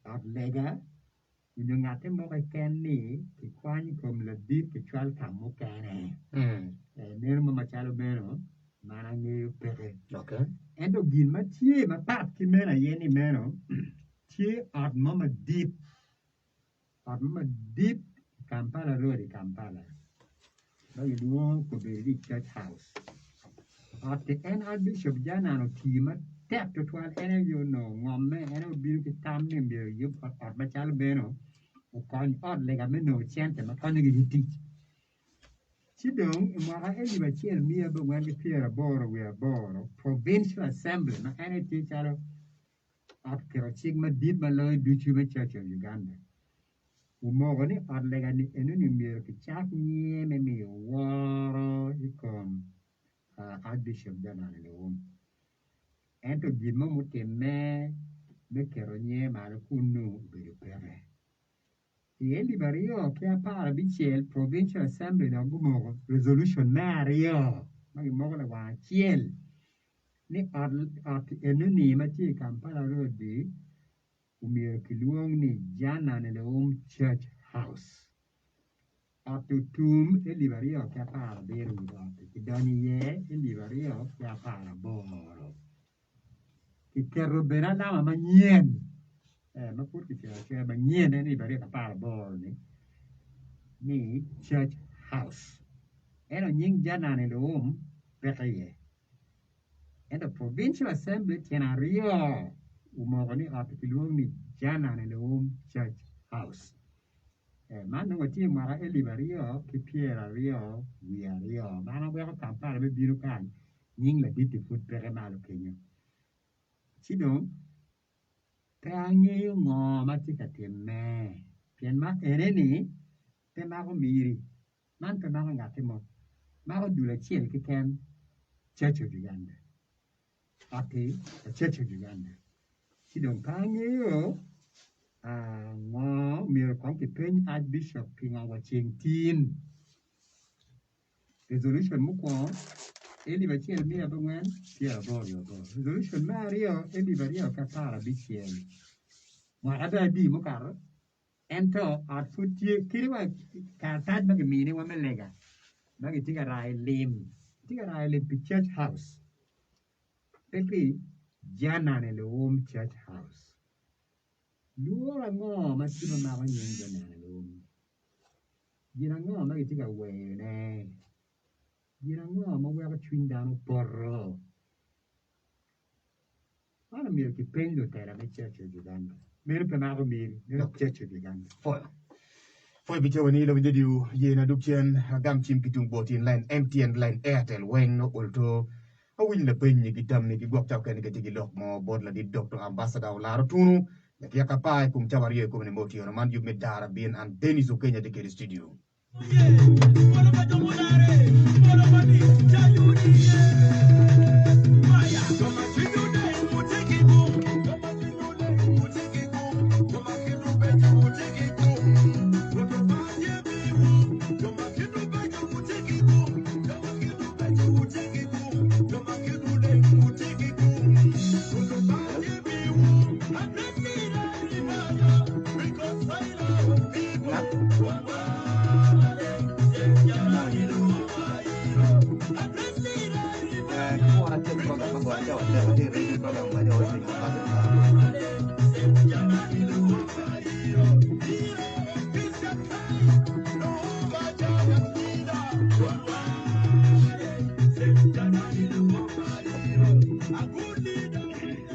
At lega. Yung ngate mo kay Kenny, ki kwani kom la dit ki chwal kamo kene. Nero mo machalo meno, mana ngayon pere. Okay. Endo gin ma tie, ma pap ki mena yeni meno, tie at mama deep. At mama deep, Kampala Road, Kampala. No, you don't go to the church house. At the end, Archbishop Janano Tima, tap to 12 and you know, one man, and it'll be the time you at machalo meno. Con odd legamino chant and a conning teach. Chidong, in what I ever cheer me about when we appear a board, we are board, provincial assembly, not any teacher of Sigma did my Lord Duchuma Church of Uganda. Umogoni odd legani enemy mirror to chat me, war, you come, Archbishop Dana in the home. And to give Momuti me, make a ronye malakunu, be pere. Ieli bario che appare bicel provincial assembly da gumo resolution mario ma che mo la wa ciel ni at enuni ma ci Kampala Road di umir ki luong ni jana ne church house at tum eli bario che appare beru da ki doni ye eli bario che appare boro ki kerrobera da ma nien ma pur che c'è ma niente ne pare che parla borni ni church house e non ning già ne lo per ye e the provincial assembly tiene rio umoroni a piloni già ne lo church house ma non ti mara e libario che piera rio via rio ma non vuoi campare be biru kan ning la ditti fut per malo kenyo ci don Tangi ngo matika timme. Pian ma ereni te ma ko miri. Man te ma ko ngate mo. Ma ko dula chiel ki ken. Church of Uganda. Okay, the Church of Uganda. She don't pang Mir Conky Pen Archbishop King of Teen. Resolution Mukon, Eliba Chiel Mia Bungan, Pierre Borio. Resolution Mario, Eliba Catara Bichiel. My other D Mukara. Ento at foot Kiriwa Cartad Bagamini Wamalega. Bagitiga Lim. Tiga Lim Church House. Peki Jana in the home church house. Lura ngo masima mawa nyinga na lum. Jina ngo magitiga wene. Jina ngo magweka chwindano porro. Ana mio ki pendo tera me church of Uganda. Mero penaro miri, mero church of Uganda. Foi bitewani lo video yena dukchen gam chim kitung botin line MTN line Airtel wen no ulto awil na penyi gitam ni gigwak taw kan gati gilok mo bod la di Dr. Ambassador Olara Otunu ya kiaka pai kum tawariye kum ni moti on man yume dara bien and Denis Okenya de Keri studio.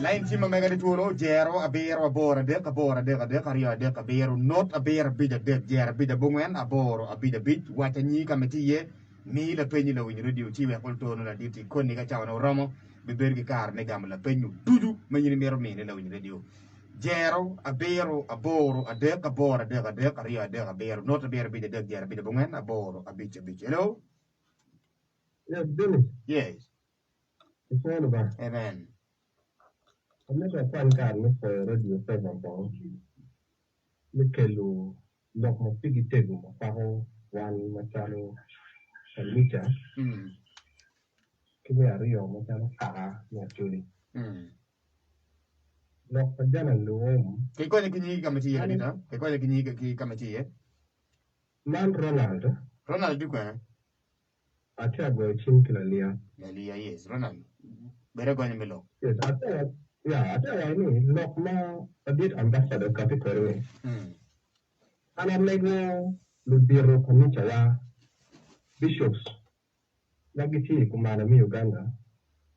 Line team megadi tulo jero abero abora de karia de kabero not abera bida de jero bida bungen aboro abida bit watanyi kametiye mi la penyi la winyi radio tiwe kolto no la diti konni ga chawana romo be bergi kar me gam la penyu dudu manyini mero mene la winyi radio jero abero aboro ade kabora de karia de kabero not abera bida de jero bida bungen aboro abich hello. Yes, Dennis. Yes. It's all about. Amen. I'm not a fan card for radio program. Mikelu, lock my piggy table, Paho, one Machano, and Mita. Give me a real Machano car, naturally. Lock a jan and the home. Kiko ni kamati ya nita? Kiko ni kamati ya? Man Ronald. Ronald duka? I tell you, Chinkilalia. Lalia, yes, Ronald. Better go in the middle. Yes, I tell you, I mean, lock more a bit ambassador category. And I'm like, the Bureau Committee, bishops, Nagiti, Kumanami, Uganda.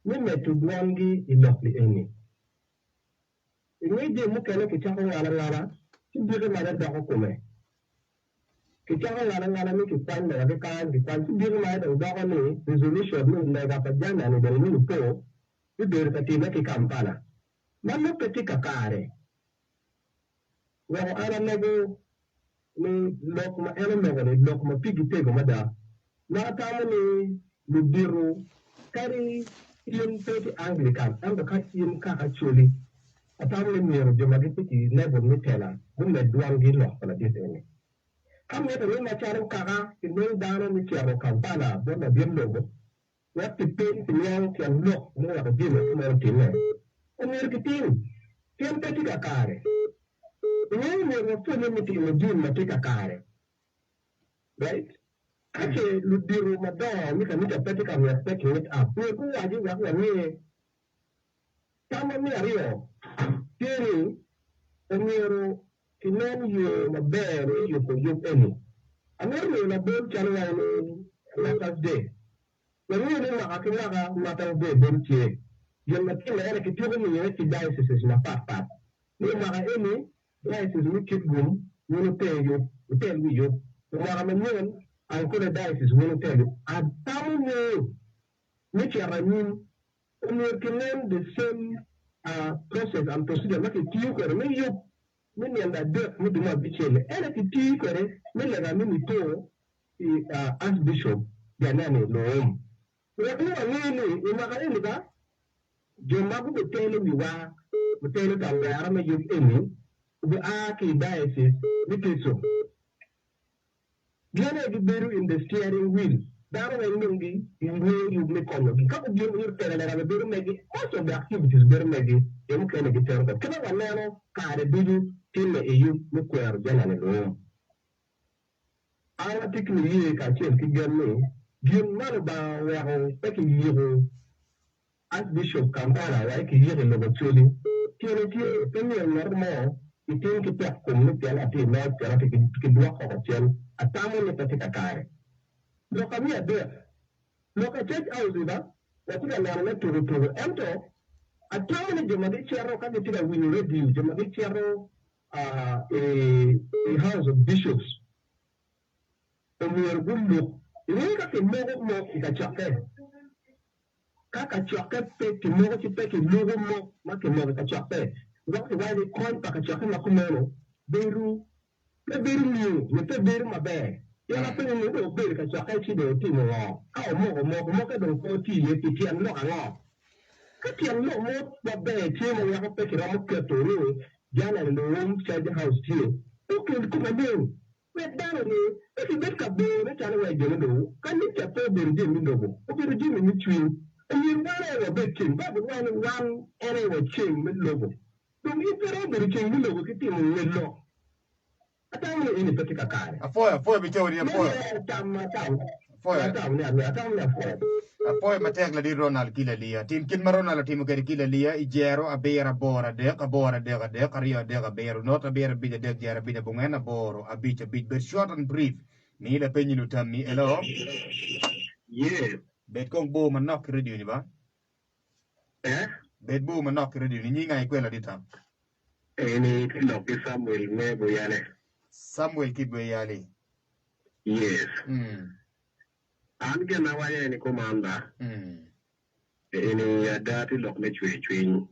We met to Gwangi in Lockly Amy. In which they look at the Kitchen Alara, to do the matter Dahokume. Kitchen Alara make it find the other kind, the consider matter of government resolution, like a Pajana and the new poor, to do the Katimaki Kampala. Mamma Petica Care. Well, I don't know. Lock my enemy, lock my piggy pig, mother. Not only the bureau, carry in 30 Anglican, and the cat in car actually. A family near the Magnetic never Nutella, whom they do and get lost on a disney. Come here to ring my child Kara, to kneel down on the chair of Campana, but a dim logo. We have to paint the young and look more of a dinner, more dinner. And we're getting 10 Petica Care. When we were so limited in the gym, Matica Care. Right? Actually, Ludiru Madame, we can meet a Petica, we are taking it up. We're going to do that way. Come on, Rio. Kenny, and you're in you, a bear, you could use any. I'm not in a boat channel last day. When we know Akinaga, matter day, don't you? You're not killing any Kitugan diocese in a part. No matter any diocese, we keep room, we will tell you, we tell you, no matter when I could a diocese, we will tell you. I don't know which are I mean, we can learn the same process and procedure. Like a tea, or maybe you, many and that dirt, maybe not be changed. And if you tea, many of them, the Archbishop, the nanny, no home. Really, in Macarena, Jomabu would tell you why, would tell you that we are not using any, the archdiocese, the Iteso. Gana Giberu in the steering wheel. That way, you make on the couple of you tell that I'm very maybe most of the activities very maybe you can get turned up. Come on, now, Kare Bidu, Tim, you look where generally. I think you can change to get me. Give Maraba, where taking you as Bishop Kampala, like a year in Novachuli. Trinity, opinion normal. You think it up community and a team not to block of a chain, a time with a take a car. Look at me a there. Look at church house, what you are to enter. A town in the Madichero can get a win radio, the Madichero, a house of bishops. And we are good look. You know that the more is a chocolate. Kaka chocolate, take more to take a little more, make a more of a chocolate. That's why they call Paka chocolate Macumero. Beru, the very new, with the beer my bag. You're not putting a little bit of chocolate to the team along. How more than 40 if you can look along. Cut your no more, but bad team and you have to pick it up to you. Jan and the room, side the house here. Who can come again? We're down if you make a bill, that's anyway, you know. Can you get a bill, Jimmy Noble? Okay, the Jimmy between. And you know, a bit king, but one anyway, king with logo. Don't you put over the king with logo, get him with law. I don't know any particular car. A four, Victoria, a four. A four, Matagla di Ronald Kilalia, Tim Kinmarona, Tim Kilalia, Ijero, a bear, a bora, a bora, a career, a bear, not a bear, bit a deck, a bit of bungana boro, a bit, but short and brief. Need a penny to tell me, hello? Yes. Bet kong boom and knock ready, ba? Eh? Bet boom and knock ready, Ninga quella di tam. Any look is Samuel Meboyale. Samuel Kiboyale. Yes. I'm going to wire any commander. Any dirty lock me twin.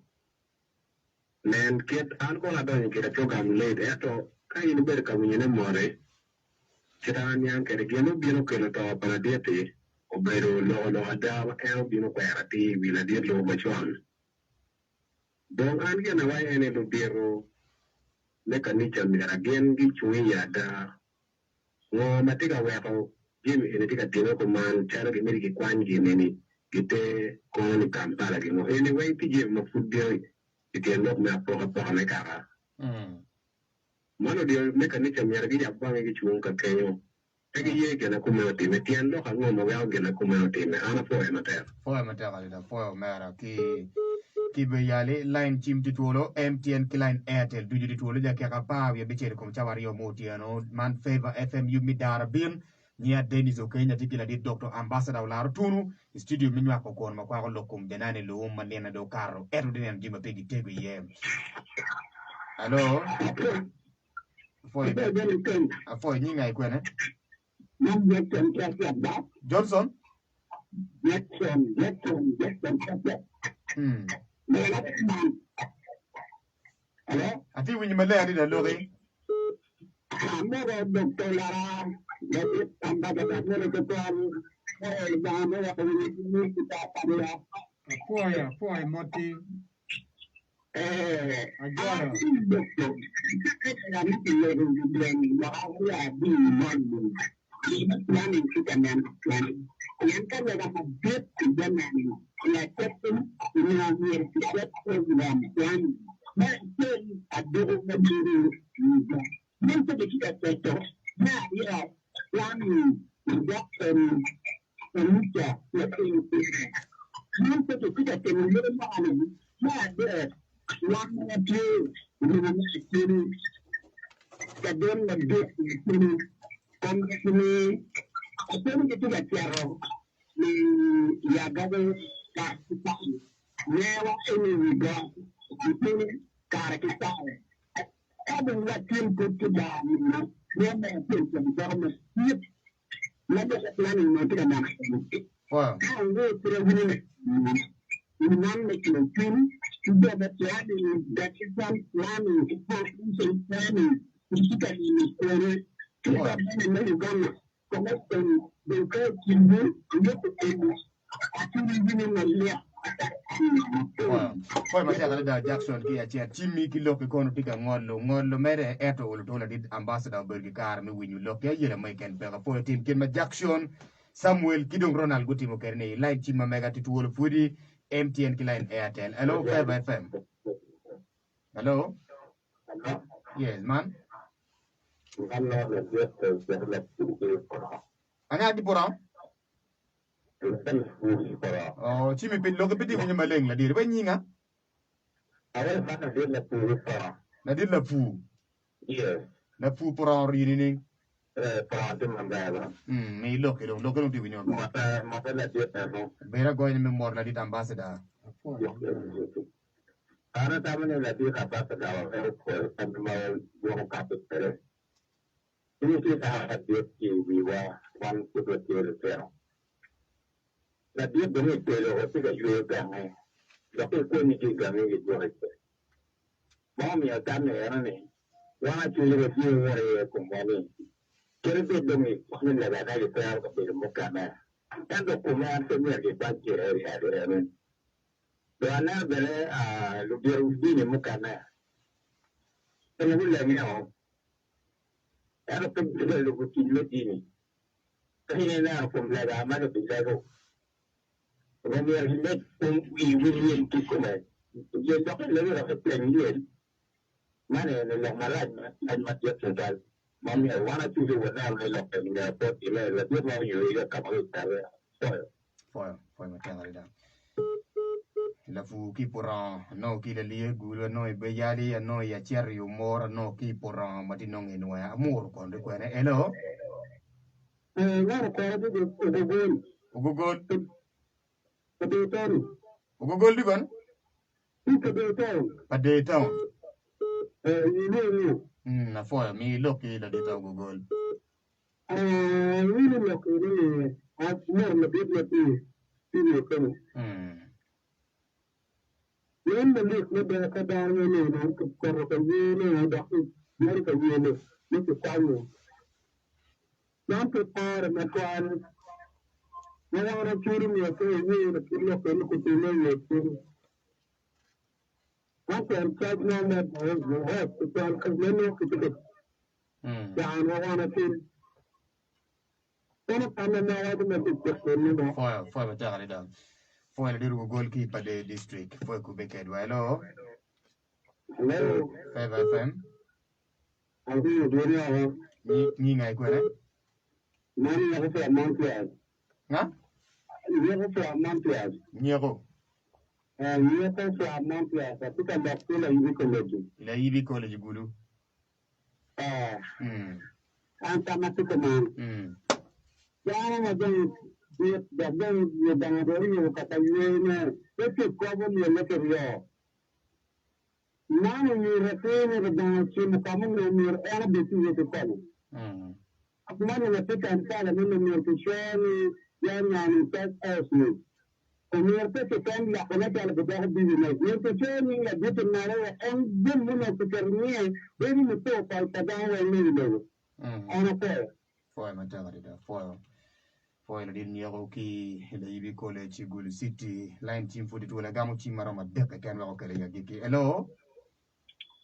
Then get uncle about get a program late at all. Can you better come in a more? Chiran Yank and again, no be no kind of top on a deity. Obero lo dam and be no parity will a dear low machon. Don't I'm going to wire any little bureau. Make a niche and again get you at no matika weapon. Jimmy in a ticket dinner command, charity medical quan Jimmy, get a corn Kampala. Anyway, to give my food bill, you can look me up for a Panacara. One of the mechanical Mergia Bangage Wonka Kenyo. Take a year get a community, with the end of a woman well get a community, and a four amateur. Four amateur, four mara, Kibayale, line Chim Tituolo, MTN Line Airtel, do you to the Kakapa, we betrayed Comchavario Motiano, Man Favor FM, you midara bin. Nia Denis Okenya tikila di Dr. Ambassador Olara Otunu, studio minwa kokon makwako lokum denane lo manena do karo eru denen jima pegi tegu ye. Hello. Foi nyinga ikwene. Johnson. Hello. Ati winyi male adi da lori. Dr. Olara. Poi, Moti. Agora. Wow. Poi ma tiaka da Jackson ki achia chimi ki loki kono tika ngolo mere eto ulu tola dit ambassador bergi kar mi winyu loki yele mai ken pega po tim kin ma Jackson Samuel kidong Ronald gutimo kerne line chima mega titu wolo fudi MTN ki line Airtel. Hello Feva FM. Hello. Yes man. Anga di porang. Oh, chimi pin loki piti winyu maleng la dir ba nyinga. Na dir la fu. Yes. La fu porang rini ni. Me loki lo ti winyu. Bera goy me mor la dit ambassador. Karena taman yang lagi apa sedang yang kapit terus. Ini kita hadir di Wiwa One Super Theater. Lagi benih telo tapi gak jual gangai. Tapi kau ni gangai gitu aja. Mau misalkan ni, wah cuci baju orang kumbani. Kerja demi mana lagi ada kita harus beli muka mana. Kan dokumen semua kita cari hari. Doana bere lubiru ni muka mana. Kalau boleh ni ada pembeli lubu kilo ini. Kahini na pembeli mana pembeli. Kami hendak ibu tu kumai. Jadi tak lagi nak pelanggan. Mana nak malam dan macam sekal. Mami wana tu tu wana nak pelanggan. Pot ini lebih mau juga kamu tahu. Foy macam ada. La fu ki poran no ki le lie gulu no e beyali no ya cherry umor no ki poran matinong eno ya amor kon de kwene hello Ngara ko de Ugugol Padetown. Ugugol di ban Padetown na foy mi loki la dita Ugugol Really look really more na bit na ti When the list na ba ka daw ni no ko ko ni da ko ni ko ni ko kwano na ko para na kwan na wala churu mi ko ni na kilo ko ko ti ni ko na ko tag na na ko ko ko ni ko ti ya na wana ti Kono kama na wadu na ti ko ni no foy ba ta da foy la dir Ugugol ki pa de district foy ku beket wa hello Hello Feva FM Aku do ni ngai kwene Mani na ko Montreal nga Ni ko Montreal nyego Ni ko Montreal tapi kan doktor la yibi college ila yibi college gulu Anta masuk man Jangan macam dia jangan dia kata ni itu kau ni lepas dia Mana ni rasanya dengan cuma kamu ni ada besi itu kamu Aku mana nak tekan cara ni kushani yang tak asli Kemudian tekan lah kalau kalau kita beli ni kushani lah betul nara dia mana tekannya dia ni tu kalau pada orang ni dulu Anak foy ma ta da foy la dir nyego ki la yibi college gulu city line team fudi to la gamu team marama deka ken wa ko le yagiki hello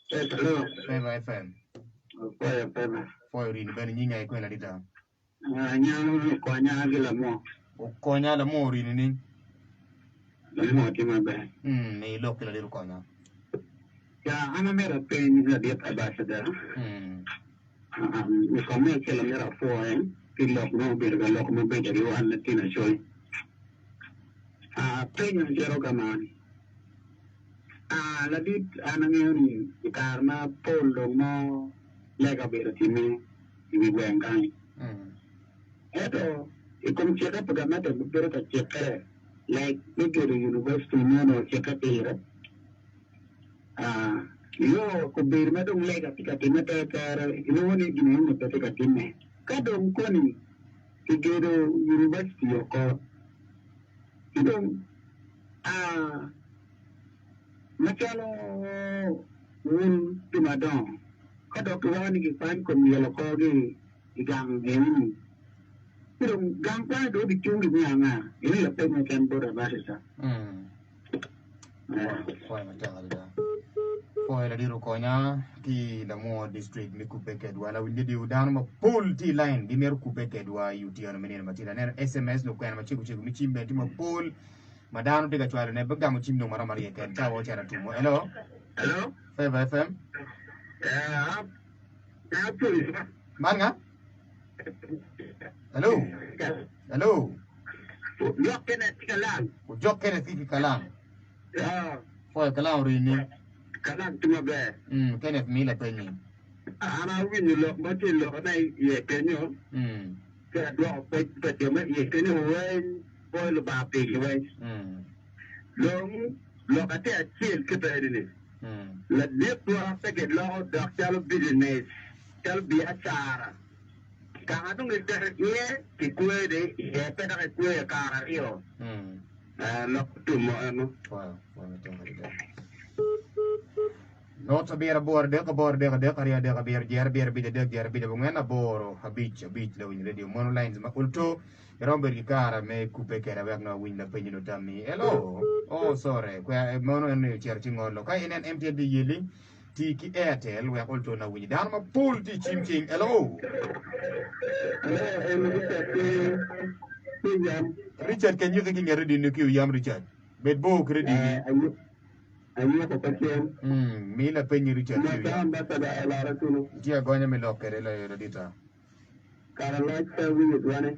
Hello Feva FM foy rin ben nyi ngai ko la dita Nyang ko gila mo o konya la mo rin ni mo ti ma be me lokki la dir konya ya ana mera pe ni dia ambassador mi come che la mera fuori che lo no per lo come be di wan tina shoy pe ni zero kamani la dit ana ngeni karma polo mo lega bere timi ibi wengai eto e come c'è da pagamento per che cercare like bigger university no cercare Yo ko bir ma dong lega tika tima ta kara ino ni gini mo ta tika tima kadong ko ni tigero university ko idong machalo un tumadong kadong ko ni ki pan ko mi lo ko gi igang geni Pero gampang do bikin gitu nga. Ini lepas macam bodoh bahasa. Foi matanga. Foi la diru konya ki la mo district mi kupeke dwa la windi diu dan ma pol ti line di mer kupeke dwa yuti on menene matira ner SMS no kwana machiku chiku mi chimbe ti ma pol madano diga chwala ne baga mo chimno mara mari ken ta wo chara tumo. Hello. Hello. Favor FM. Manga. Hello. Hello. Jok kena Kiki kalang. Foi kalang rini. Kalang cuma be. Kenneth Mila Penny. Ana wini lo mati lo na ye kenyo. Ka do pe te me ye kenyo wen boy lo ba pe wen. Lo ka te achil ke pe ni. La de to pe ke lo do tal business. Tal bi achara. Ka adu ngi te ye ki kwe de ye pe da kwe ka ra yo. Lo tu mo no. Wow. No to biar bor de kari de biar jer bide bungena boro habich la win radio mono lines ma ulto romber ki kara me coupe kera wagna win la peñino tammi. Hello. Oh sorry kwa mono en cherchi ngolo ka enen MTD yeli ti ki Airtel we ulto na win dan ma pool ti chimking. Hello. Richard can you think ready no ki yam Richard bet bo credit Ayo ko pachen. Mila penyi Richard. Mata da Olara Tunu. Dia gonya me lokere la redita. Kara like we wane.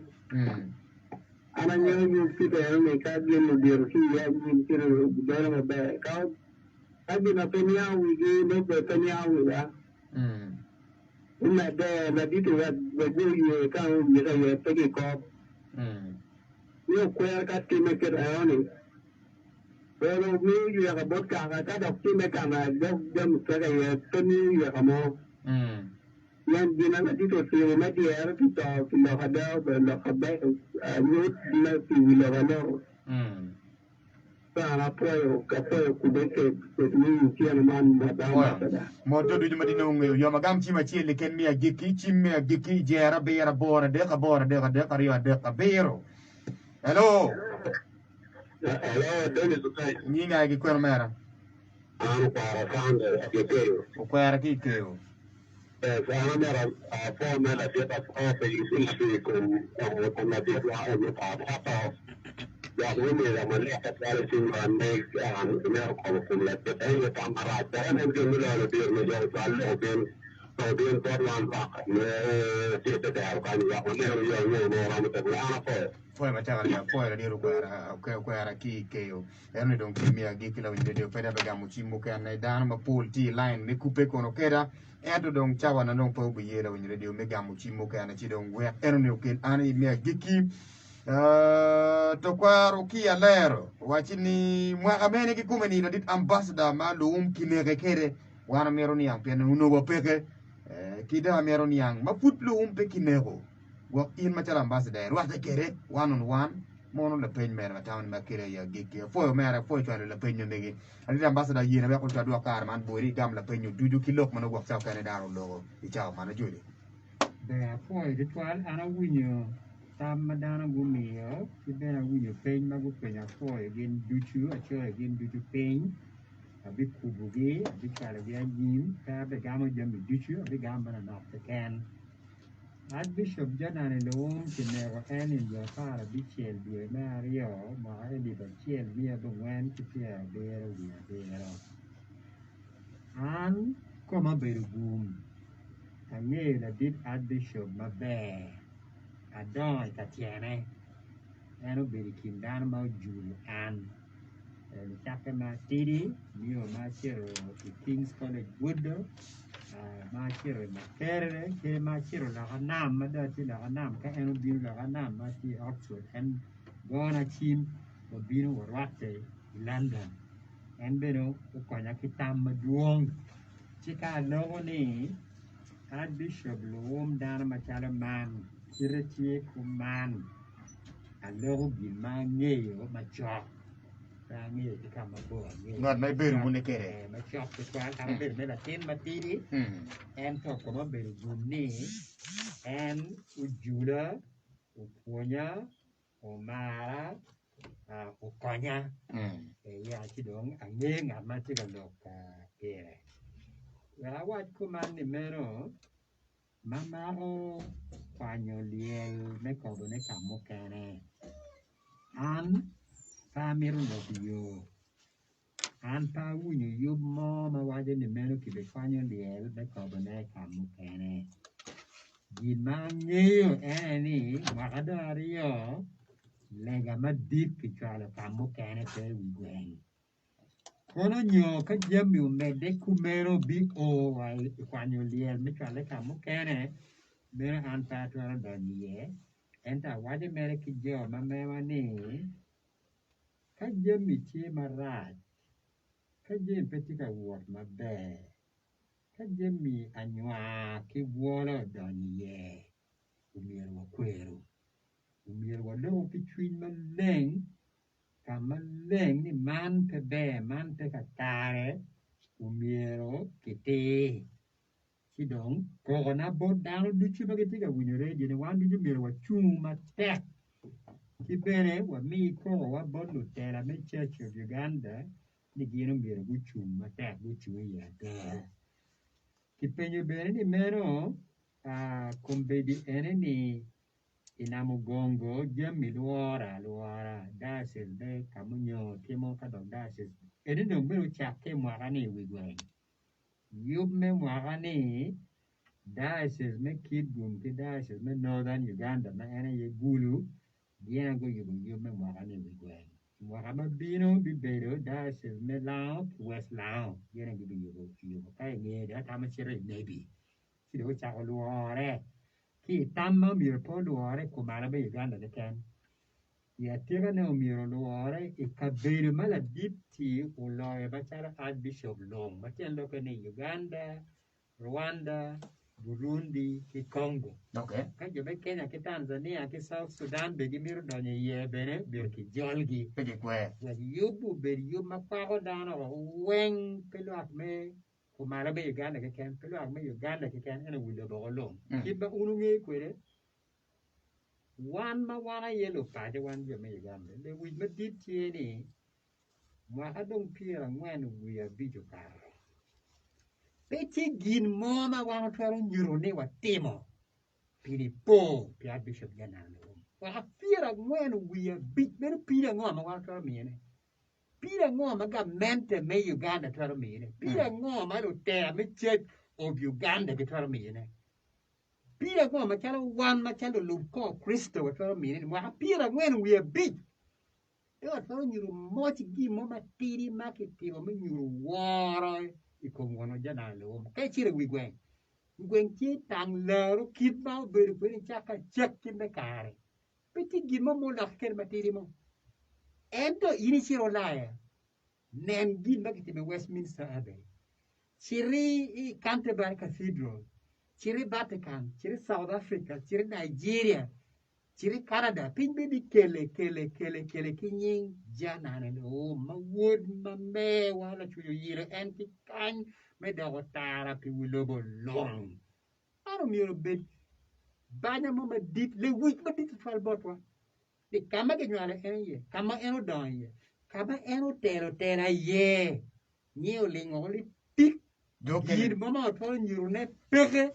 Ana nyo kita me ka gi mo dir ki ya gi kiro dara ma ba ka. Agi na penya wi gi no be penya wi ya. Una da na ditu wa go ye ka mi da ye pe ko. Yo kwera ka ti me ke aoni. Pero mi ya bot ka ka da ti me ka na dem ka ya to ni ya mo. Yan dina na dito si me di era ti to ki lo hada be lo hada yo na ti lo hada. Para apoyo ka apoyo ku be ke ni ti na man da da. Mo to du ma dino ngi yo magam ci ma ci le ken mi ya giki ci mi ya giki jera be yara bora de ka riwa de ka bero. Hello. Hello, Dennis okay. Ni na gi kwer mera. Para founder ke kero. O kwera ki keo. Sana mera forma la teta Prof y con la teta no para ya no me la manera que para sin grande me con la teta y cámara pero no que me lo dir me yo sale bien por la vaca me teta que al kan ya no vamos a hablar Foi matanga ya foi la diru kwera ki keo. Erno don ki mi ya giki la winde de peda be gamu ci mu kan na dan ma pool ti line me coupe kono keda. Edo don chawa na non po bu yera winde radio me gamu ci mu kan ci don we erno ken ani mi ya giki to kwaro ki ya lero wachini mwa amene ki kumeni na dit ambassador ma lo kinere kere wana meroni yang pen no bo peke kida meroni yang ma putlo pe kinero wa in ma tara ambassador wa kere one on one mono le pen mer ma town ma kere ya gege fo mera fo chwa le pen ndege ali ambassador yina be ko ta do kar man bori gam la pen dudu kilok man go sa kan daro logo i chaw man jodi be fo de twal ana winyo Tamadana gumio, kibena winyo pain magu penya fo again duchu, a cho again duchu pain, a big kubugi, a big calagia jim, tab a gamma jump duchu, a big gamba and off the can. Archbishop Janan in the womb to never end in your car, a big chill, be a Mario, my Aliba chill, be a one to fear, bear, bear. And come a bit of boom. And ye, the did Archbishop, my bear. Adoi Tatiana, and a bit of down about Julie and Chapter City, Neo Machero, the King's College Wood, Machero, Macere, Machero, Lahanam, Madati Lahanam, Can be Lahanam, Mati Oxford, and Gona Chim, Bobino, Rate, London, and Beno, Koyakitam Maduong, Chica Lone, Archbishop Loam down Machala Man. Sirati kuman alo Gimara macho rangi kama bo ngad mai beru mune kere macho kwa kama beru mela tin matiri and to kama beru gumni and ujula upuonya, umara, ukonya. Ya chidong angeng amati galoka kere. Ya wat kuman ni mero mamaro panyo liel me kobo ne kamo kene. An pamiru lobiyo. An pa wunyo yub mo mawaje ni mero kibe panyo liel me kobo ne kamo kene. Gimangyo ni makadariyo lega madip kichwalo kamo kene te wigweng. Kono nyo ka jami umede kumero bi o wai kwanyo liel michwalo kamo kene mero an patwaro doniye enta waje mere kijo mamewa ni ka jami chie marach ka jami petika wuot maber ka jami anywa kiwuolo doniye umiero wakwero umiero walogo kichwiny maleng kama leng ni man pe be man pe kakare umiero kiti sidong kogo na bod dano duchi magitiga winyore dine wan duchi umiero wachung matek kibene wami kogo wa bod lutera me Church of Uganda ni gino umiero guchung matek guchung yadera kipenyo bene ni meno kumbedi ene ni inamugongo jami luora dases be kamunyo timo kadok dases ene no mero chake mwagani wigweng yub me mwagani dases me kidgum ki dases me Northern Uganda ma ene ye gulu diena go yub me mwagani wigweng mwagama bino bibedo dases me lao West Lao diena go yub kaya ngede atama chere maybe sido chako luore ki tamma miro po luore kumara be Uganda de ken ya tira ne miro luore e kabedo mala dipti uloye bachara Archbishop Long matien loke ne Uganda, Rwanda, Burundi, ki Congo. Okay. Ka jobe Kenya ki Tanzania ki South Sudan be gimiro donye ye bene bir ki jolgi. Pege kwe. Ya yubu be yub makwako dano weng pelo akme kumara be Uganda ke ken pelo akme Uganda ke ken ene wilo bogolong. Kiba ununge kwere wan ma wana yelo paje wan jo me Uganda le wi ma dit tieni mwaka dong pira ngwen wi abijo karo peti gin mo ma wana twaro nyuro ne watimo pili po pi Archbishop Ganano waka pira ngwen wi abij mero pira ngwa ma wana twaro miene pira ngwa ma gamente me Uganda twaro miene pira ngwa ma lutera me Church of Uganda ke twaro miene pira ngwa machalo wan machalo luko Kristo watwaro mine mwa pira ngwen wiye big yo watwaro nyuru mochi gi mo matiri makitimo me nyuru woro ikomwono janalo kai chire wigwen chi tang laro kitba beru beru chaka chekki me kare peti gi mo molak ker matiri mo ento ini chiro laya nen gi makitime Westminster Abbey chiri Canterbury Cathedral chiri Vatican, chiri South Africa, chiri Nigeria, chiri Canada, piny bedi kele kinying janane o ma wood ma me wala chuyo yiro en ki kany me dogo tara pi wilobo long. Aro miro bed banya mo ma dit le wik ma dit fal botwa. Di kama ke nywale en ye, kama eno don ye, kama eno tera ye, nye lingo li tik gid mama to nyuru ne peke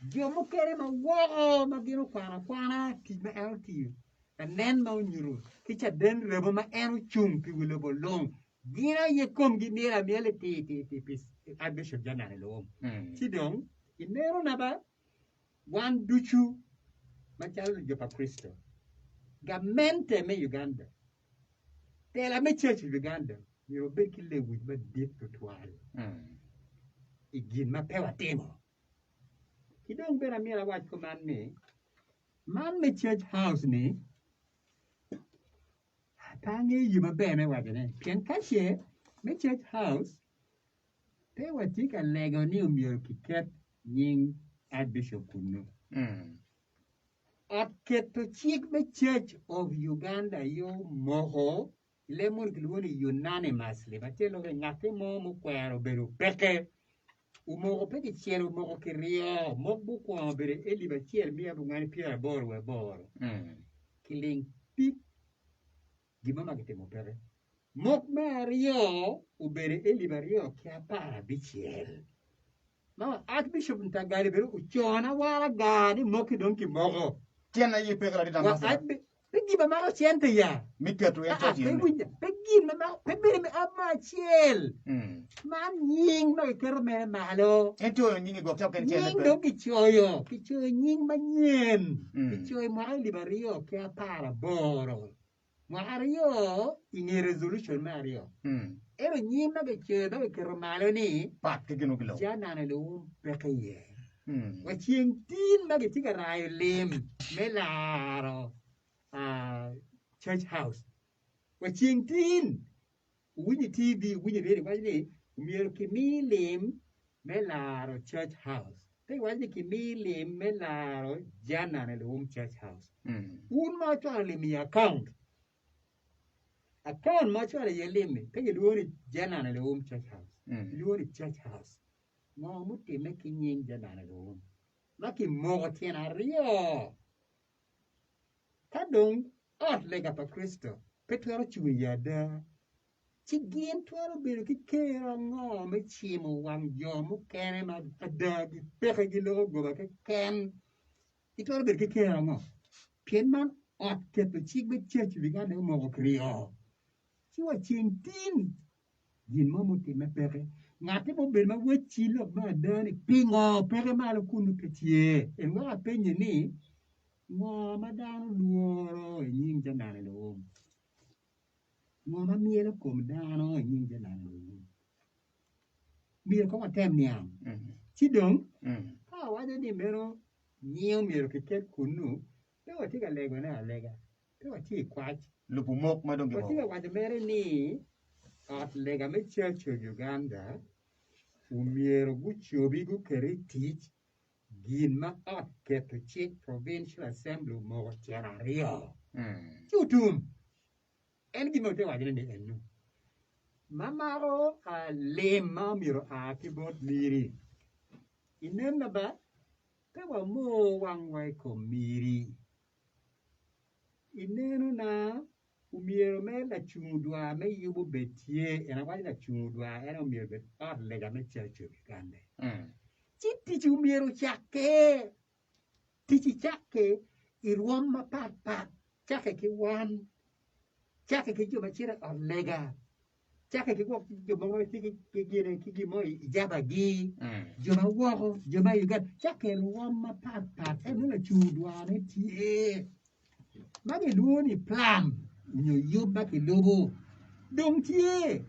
jo mo kere ma wo ma gino kwana ti ma el ti nen ma nyuru ki cha den rebo ma en chung pi wilo bo long gina ye kom ginera miele ti Archbishop Janane lo ti dong inero na ba wan duchu ma chalo jo pa Kristo gamente me Uganda tela me Church of Uganda nyuru be ki le wi ba dit to twal igin mapewa timo kidong bera mira wach ko man me Church House ni tange yuma be me wajene pien kache me Church House te watika lego ni umyo kiket nying Archbishop Kuno aketo chik me Church of Uganda yo moho lemon kilwoni unanimously batelo ke ngate mo kwero beru peke umogo peke chiero umogo kirio mokbu kwa bere Aliba chier mia bungani pia bor we bor Killing pig. Gimama get mo pere. Mok Mario, ubere elibario, chiapara biciel. No, Archbishop Ntagari, Uchona, Wara Gadi, Moki Donkey Mogo. Tiana ye pegla di Well, dama. Peggy Mamma Ciente ya. Miketu ya chachi. Peggy Mamma, Peggy me up my chiel. Man ying no kerme malo. Ento nyingi go tap ken Ying tiana. do kichoyo. Kichoyo ying manyen. Kichoyo mwa libario chiapara boro. Mario, in a resolution, Mario. Ero nyima be chedo be kermalo ni Pat ke gino kilo. jana na lu pekaye. Wa chien tin ma ge tiga rayo lim melaro church house. Wa chien tin winyi TV winyi rede kwa ni umiero kimi lim melaro church house. Te wajni kimi lim melaro jana na lu church house. Un ma chwa lim account. Account much of your limit. Pay you Jana and the home church house. You are church house. No mutti making yin Jana and the home. Lucky more than a rio. Tadung, out leg up a crystal. Petro yada. Chigin 12 bilky care on no, make chim one yom, can a dog, peggy go back a can. It all be care on no. Pienman ought kept the chick with church began no more creole. She was tin. Yin momuti me pere. Ngati mo ben ma wechi lo ma dani pingo pere ma lo kunu ketie. E wa penye ni ngo ma dano luoro e nying janane lo. Ngo ma mielo kom dano e nying janane lo. Mielo ko tem niam. Chidong. Ha wa de ni mero nyio mielo ke ket kunu. Pe wa tika lego na alega. Pe wa ti kwach. Lupu mok madongi Wa tika wa de mere ni at lega me church of Uganda. Umiero guchobi gu kere teach gin ma at keto chik provincial assembly mo tianario. Chutum. En gimo te wajene ni enu. Mamaro a lema miro a kibot miri. Inemna ba te wa mo wangwai ko miri. Inenu na umiero me la chungudwa me yubu betie ena wajina la chungudwa ena umiero bet at lega me church of Uganda. Tichi umiero chake. Tichi chake iruam ma pat. Chake ki wan. Chake ki juma chira at lega. Chake ki wak juma mo ki mo ijaba gi. Juma wako juma Uganda. Chake iruam ma pat. Ena la chungudwa me tie. Magi luoni plan. Nyo yuba ki lobo dong tie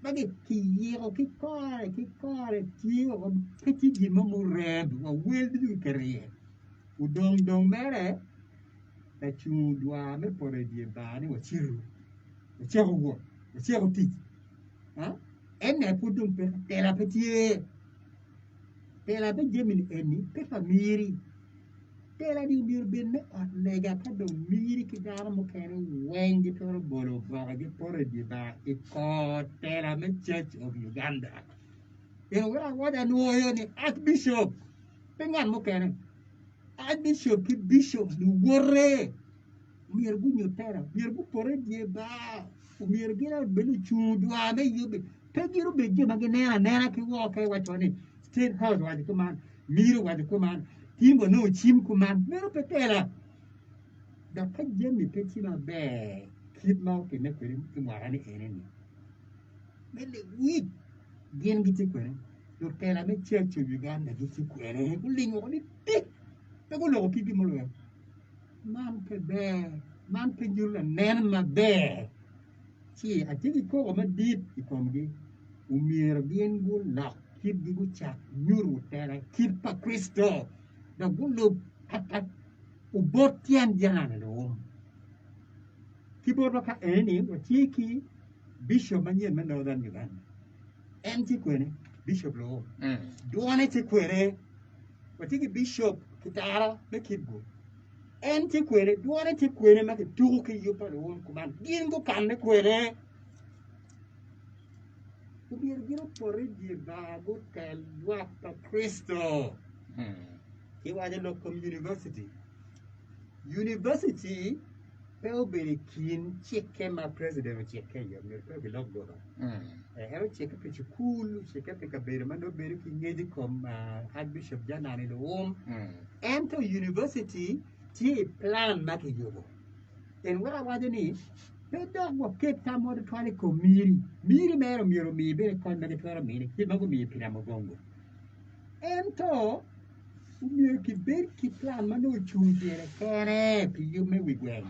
bagi kiyero ki kore tiyo ko kiti di mamureb wa wel du kariye udong mere la chudwa me pore di bani wa chiru ti ha enne pudum pe tela petie tela be jemin eni pe famiri tela di bir binne at lega ka do miri ki dara mo kene wengi toro bolo baga di pore di ba iko tela me church of Uganda wada nuoyo ni archbishop pengan mo kene archbishop ki bishop du worre mir gu nyu tela mir gu pore di ba mir gira belu chudwa me yubi pegiru be je magene nena ki wo kai wachoni state house wadi kuman miru wadi kuman Timbo no chim kuman mero petela da ka jemi petima be kid mau ke ne kwere kumara ni eneni mele wi gen giti kwere do tela me church of Uganda giti kwere kulingo ni tik ta ko lo ki mo lo man pe jula nen ma be chi a ti ko ma dit ikomgi umir bien gu la kid gu cha nyuru tela kid pa Kristo da gulu at ubotian janane lo kiboro ka eni watiki bishop manyen man northern Uganda enti kwene bishop lo duane ti kwere watiki bishop kitara me kidgo enti kwere duane ti kwere ma tuku ki yupa lo kuman gingo kanne kwere kubir giro pore di bago tel wapa Kristo Iwaje local university. university pe be kin cheke ma president cheke yo me pe log do ero cheke pe school cheke pe ka be ma no be ki ngedi kom archbishop jana ni lo enter university ti plan ma ke yo en wara wade ni pe dog wo ke ta mo de twani ko miri mero miro mi be ko na de twara mi ki ma ko mi pina mo gongo ento mi ki ber ki plan ma no chunjere kere pi yo me wigwen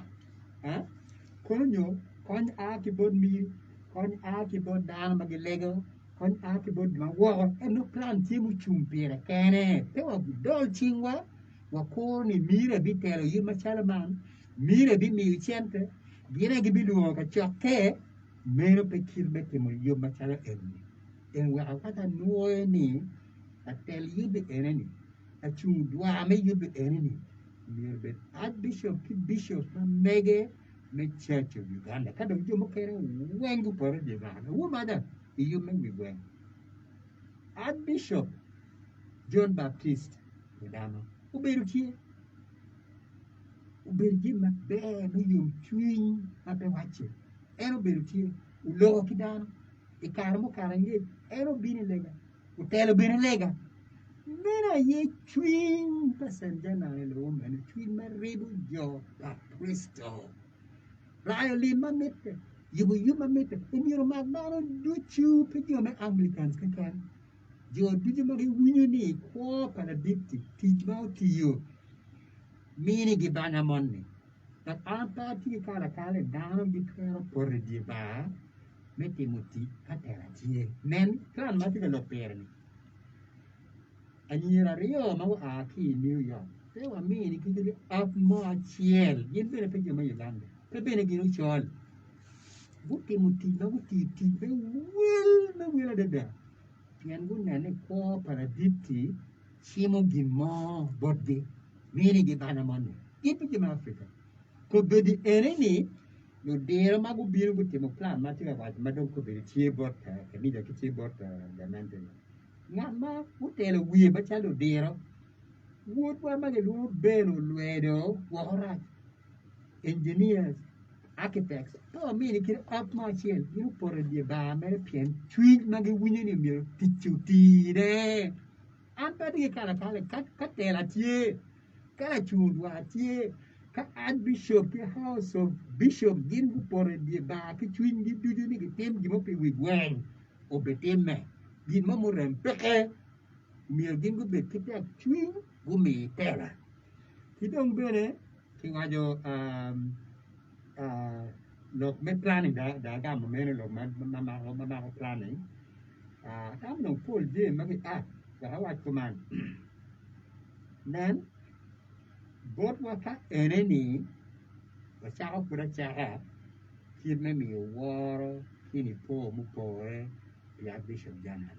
konyo kon a ki bod mi kon a ki bod dan ma lego kon a ki bod ma wo no plan ti mu chumpere kere te wa dol chingwa wa ko ni mire bi telo yi ma chalaman mire bi mi chente dire gi bi luo ka choke mero pe kirbe te mo yo ma chala en wa akata no ni a tel yi be eneni a chung dwa me yi be eneni mire be archbishop ki bishop ma mege me church of Uganda kada yo mo kere wengu pore de ba wo mada yo me wi wen archbishop John Baptist dano uberu tie uberji ma be no yum twin ape wache ero beru tie ulo kidano e karmo karange ero bini lega utelo bini lega mena ye twin pasanja le lo men twin ma rebu jo pa Cristo rayo li ma mette yubu ma mette e miro ma dano duchu pe yo me Anglicans kan jo duju ma wunyo ni ko para ditti tijma tiyo mini gi bana monni tak apa ti kala dano di twero por di ba mette muti atera tie men kan ma ti lo perni anyira rio ma wa ki New York te wa mini ki di up mo chiel yin bene pe joma Uganda pe bene gi no chol buti muti ma buti ti be wel de da pian gun ne ko para ditti chimo gi mo bodde mini gi bana monni ipi di Africa ko bedi eneni no dero magu biru buti mo plan ma tiga wat ma don ko bedi tie bot ka mi da ki tie bot da mente ngama utelo wie ba chalo dero wot wa ma ge lu beno luedo wora engineers architects to mini ki up ma chiel you por di ba me pien tweet ma ge winni ni mi ti de an pa di kala kat tela tie kala chudwa tie ka archbishop ki house of bishop gin ku por di ba ki twin gi dudu ni ki tem gi mo pe wi gwen o betem me gin mo mo rem peke mi gin ku be ki tek twin gu mi tela ki dong bene ki ngajo lok me planning da ga mo me lok ma planning tam no pol je ma ki ga wa kuman then bot wa ka eneni wa cha ko pura cha ki me mi woro ki ni po mu po ya bishop jana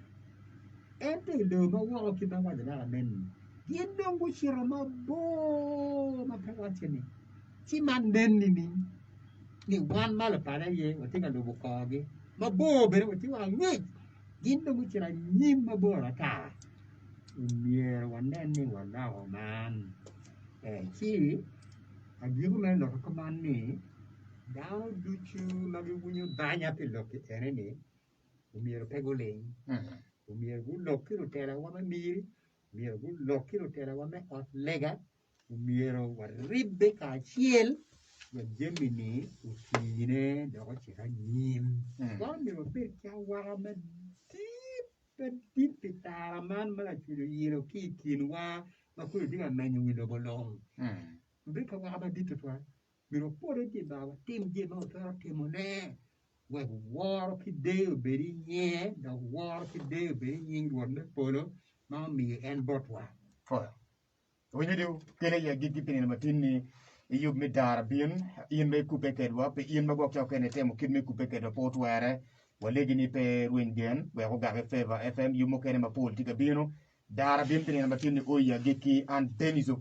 ente lo ma woro ki ba wa da men yin dong go shiro ma bo ma ka wa cheni ti man den ni wan ma la para ye wa tinga lo ko ge ma bo be wa ti wa ngi yin dong go shira ni ma bo ra ta mier wa nen ni wa na o man chi a biu me lo ko man ni dao du chu ma gi wunyu banya pe lo ke ene ni mier pe go le mier gu lo ki ro tera wa ma mier gu lo ki ro tera wa me ot lega mier wa ribbe ka chiel ya gemini usine da ko chira nim wa mi ro pe ka wa ma ti pitara man ma la chu yiro ki kinwa ma ku dinga menyu wi lo bolong be ka wa ba ditu twa miro pore ti ba tim je ma ta timo ne wa war ki de beri nye da war ki de beri nying won ne polo ma mi en Batwa fo woni do kele ya gigi pini ma tinni yub mi dara bien yin me coupe kedwa pe yin ma bok chaw kene temo kin me coupe kedwa potware wa legi ni pe ruingen we ko gabe feva fm yumo kene ma pol tiga bino dara bien pini ma tinni o ya gigi an denizo